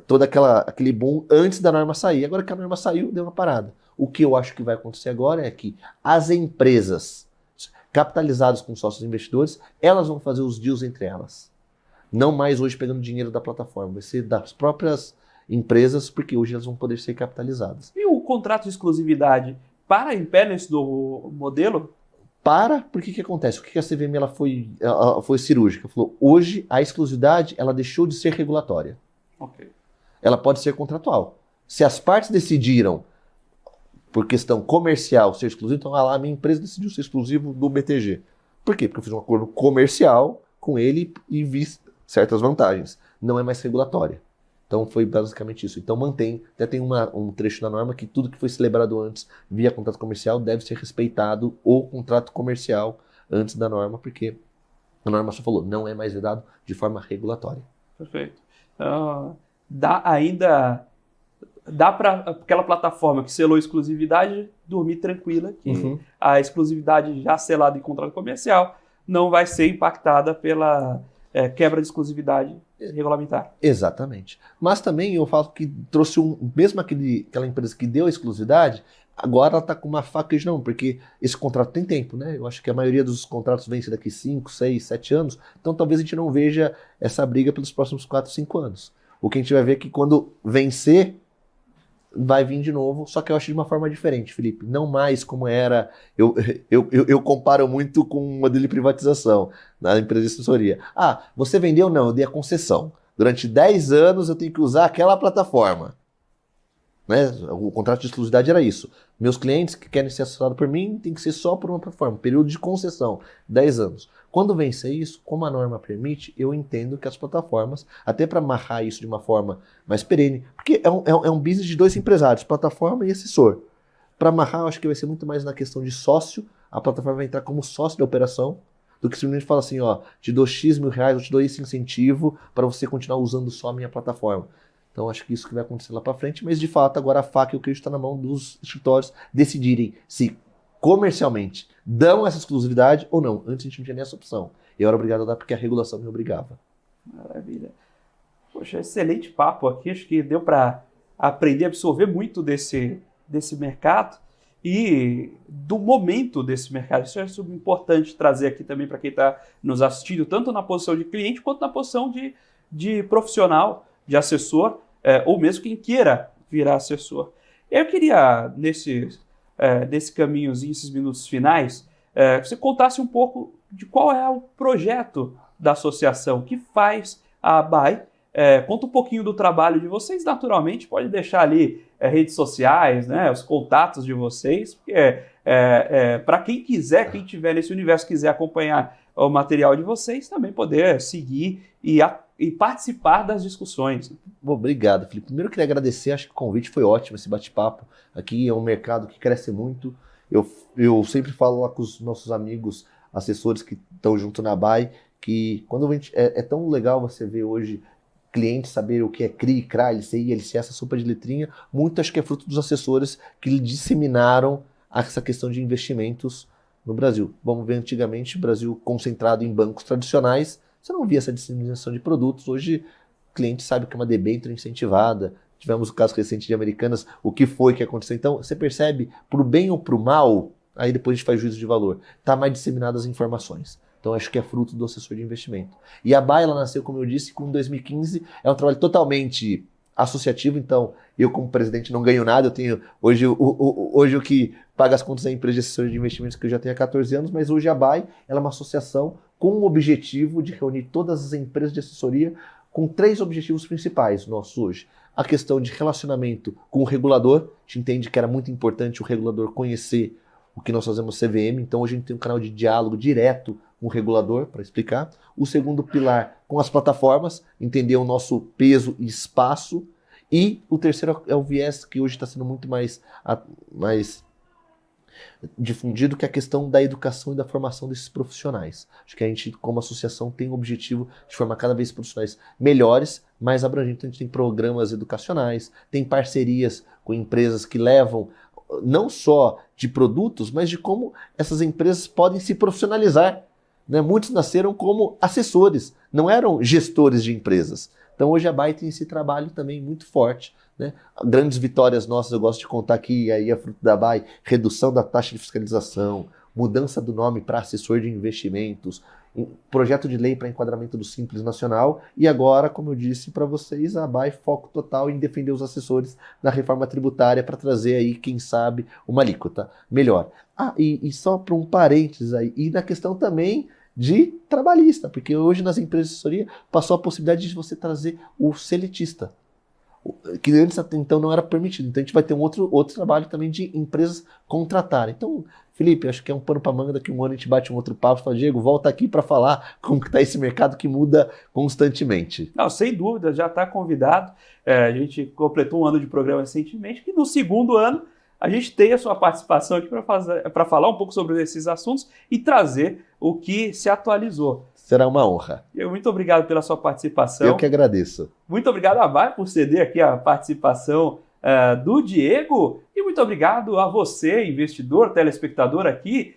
todo aquele boom antes da norma sair. Agora que a norma saiu, deu uma parada. O que eu acho que vai acontecer agora é que as empresas capitalizadas com sócios investidores, elas vão fazer os deals entre elas. Não mais hoje pegando dinheiro da plataforma, vai ser das próprias empresas, porque hoje elas vão poder ser capitalizadas. E o contrato de exclusividade para em pé nesse novo modelo? Porque que acontece? O que a CVM ela foi cirúrgica? Falou, hoje a exclusividade ela deixou de ser regulatória. Ok. Ela pode ser contratual. Se as partes decidiram, por questão comercial, ser exclusivo, então a minha empresa decidiu ser exclusivo do BTG. Por quê? Porque eu fiz um acordo comercial com ele e vi certas vantagens. Não é mais regulatória. Então foi basicamente isso. Então mantém, até tem um trecho da norma que tudo que foi celebrado antes via contrato comercial deve ser respeitado o contrato comercial antes da norma, porque a norma só falou, não é mais vedado de forma regulatória. Perfeito. Dá para aquela plataforma que selou exclusividade dormir tranquila, que a exclusividade já selada em contrato comercial não vai ser impactada pela quebra de exclusividade regulamentar. Exatamente. Mas também eu falo que trouxe mesmo aquela empresa que deu a exclusividade, agora ela está com uma faca de não, porque esse contrato tem tempo, né? Eu acho que a maioria dos contratos vence daqui 5, 6, 7 anos, então talvez a gente não veja essa briga pelos próximos 4, 5 anos. O que a gente vai ver é que quando vencer, vai vir de novo, só que eu acho de uma forma diferente, Felipe. Não mais como era. Eu comparo muito com o modelo de privatização na empresa de assessoria. Ah, você vendeu? Não, eu dei a concessão. Durante 10 anos eu tenho que usar aquela plataforma. Né? O contrato de exclusividade era isso. Meus clientes que querem ser assessorados por mim tem que ser só por uma plataforma. Período de concessão, 10 anos. Quando vencer isso, como a norma permite, eu entendo que as plataformas, até para amarrar isso de uma forma mais perene, porque é um business de dois empresários, plataforma e assessor. Para amarrar, eu acho que vai ser muito mais na questão de sócio, a plataforma vai entrar como sócio da operação, do que simplesmente falar assim, ó, te dou X mil reais, eu te dou esse incentivo para você continuar usando só a minha plataforma. Então acho que isso que vai acontecer lá para frente, mas de fato agora a faca e o queijo está na mão dos escritórios decidirem se comercialmente dão essa exclusividade ou não. Antes a gente não tinha nem essa opção. Eu era obrigado a dar porque a regulação me obrigava. Maravilha. Poxa, excelente papo aqui. Acho que deu para aprender a absorver muito desse mercado e do momento desse mercado. Isso é super importante trazer aqui também para quem está nos assistindo, tanto na posição de cliente quanto na posição de profissional, de assessor, ou mesmo quem queira virar assessor. Eu queria, nesse caminhozinho, esses minutos finais, que você contasse um pouco de qual é o projeto da associação, que faz a ABAI. Conta um pouquinho do trabalho de vocês, naturalmente, pode deixar ali redes sociais, né, os contatos de vocês, porque para quem quiser, quem estiver nesse universo, quiser acompanhar o material de vocês, também poder seguir e participar das discussões. Bom, obrigado, Felipe. Primeiro eu queria agradecer, acho que o convite foi ótimo, esse bate-papo. Aqui é um mercado que cresce muito. Eu sempre falo lá com os nossos amigos, assessores que estão junto na ABAI, que quando a gente, é tão legal você ver hoje clientes saber o que é CRI, CRA, LCI, LCA, essa sopa de letrinha, muito acho que é fruto dos assessores que disseminaram essa questão de investimentos no Brasil. Vamos ver, antigamente o Brasil concentrado em bancos tradicionais, você não via essa disseminação de produtos. Hoje o cliente sabe que é uma debênture incentivada. Tivemos o caso recente de Americanas, o que foi que aconteceu. Então você percebe, pro bem ou pro mal, aí depois a gente faz juízo de valor, está mais disseminadas as informações. Então acho que é fruto do assessor de investimento. E a ABAI, ela nasceu, como eu disse, com 2015, é um trabalho totalmente associativo, então eu como presidente não ganho nada, eu tenho hoje o que paga as contas é a empresa de assessoria de investimentos que eu já tenho há 14 anos, mas hoje a ABAI ela é uma associação com o objetivo de reunir todas as empresas de assessoria com 3 objetivos principais nossos hoje. A questão de relacionamento com o regulador, a gente entende que era muito importante o regulador conhecer o que nós fazemos no CVM, então hoje a gente tem um canal de diálogo direto com o regulador para explicar. O segundo pilar com as plataformas, entender o nosso peso e espaço. E o terceiro é o viés que hoje está sendo muito mais difundido, que é a questão da educação e da formação desses profissionais. Acho que a gente, como associação, tem o objetivo de formar cada vez profissionais melhores, mais abrangentes. Então, a gente tem programas educacionais, tem parcerias com empresas que levam não só de produtos, mas de como essas empresas podem se profissionalizar. Né? Muitos nasceram como assessores, não eram gestores de empresas. Então hoje a ABAI tem esse trabalho também muito forte. Né? Grandes vitórias nossas, eu gosto de contar aqui, aí é fruto da ABAI, redução da taxa de fiscalização, mudança do nome para assessor de investimentos, projeto de lei para enquadramento do Simples Nacional e agora, como eu disse para vocês, a ABAE foco total em defender os assessores na reforma tributária para trazer aí, quem sabe, uma alíquota melhor. E só para um parênteses aí, e na questão também de trabalhista, porque hoje nas empresas de assessoria passou a possibilidade de você trazer o seletista, que antes até então não era permitido. Então a gente vai ter um outro trabalho também de empresas contratarem. Então, Felipe, acho que é um pano para manga, daqui um ano a gente bate um outro papo e fala, Diego, volta aqui para falar como que está esse mercado que muda constantemente. Não, sem dúvida, já está convidado. A gente completou um ano de programa recentemente, que no segundo ano a gente tem a sua participação aqui para falar um pouco sobre esses assuntos e trazer o que se atualizou. Será uma honra. Muito obrigado pela sua participação. Eu que agradeço. Muito obrigado, ABAE, por ceder aqui a participação do Diego. E muito obrigado a você, investidor, telespectador aqui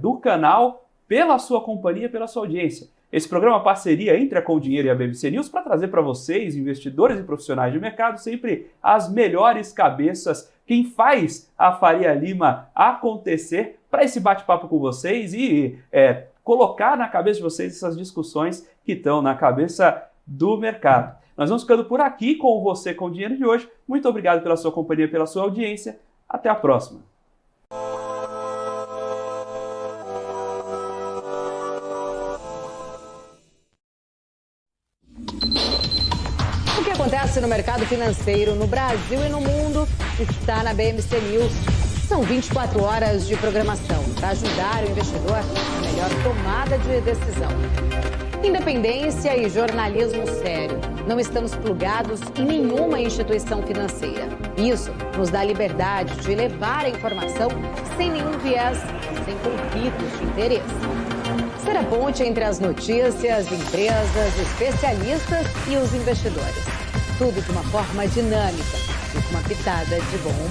do canal, pela sua companhia, pela sua audiência. Esse programa é uma parceria entre a Com Dinheiro e a BBC News para trazer para vocês, investidores e profissionais de mercado, sempre as melhores cabeças, quem faz a Faria Lima acontecer, para esse bate-papo com vocês e colocar na cabeça de vocês essas discussões que estão na cabeça do mercado. Nós vamos ficando por aqui com Você com Dinheiro de hoje. Muito obrigado pela sua companhia, pela sua audiência. Até a próxima. O que acontece no mercado financeiro no Brasil e no mundo está na BMC News. São 24 horas de programação para ajudar o investidor na melhor tomada de decisão. Independência e jornalismo sério. Não estamos plugados em nenhuma instituição financeira. Isso nos dá liberdade de levar a informação sem nenhum viés, sem conflitos de interesse. Ser a ponte entre as notícias, empresas, especialistas e os investidores. Tudo de uma forma dinâmica e com uma pitada de bom humor.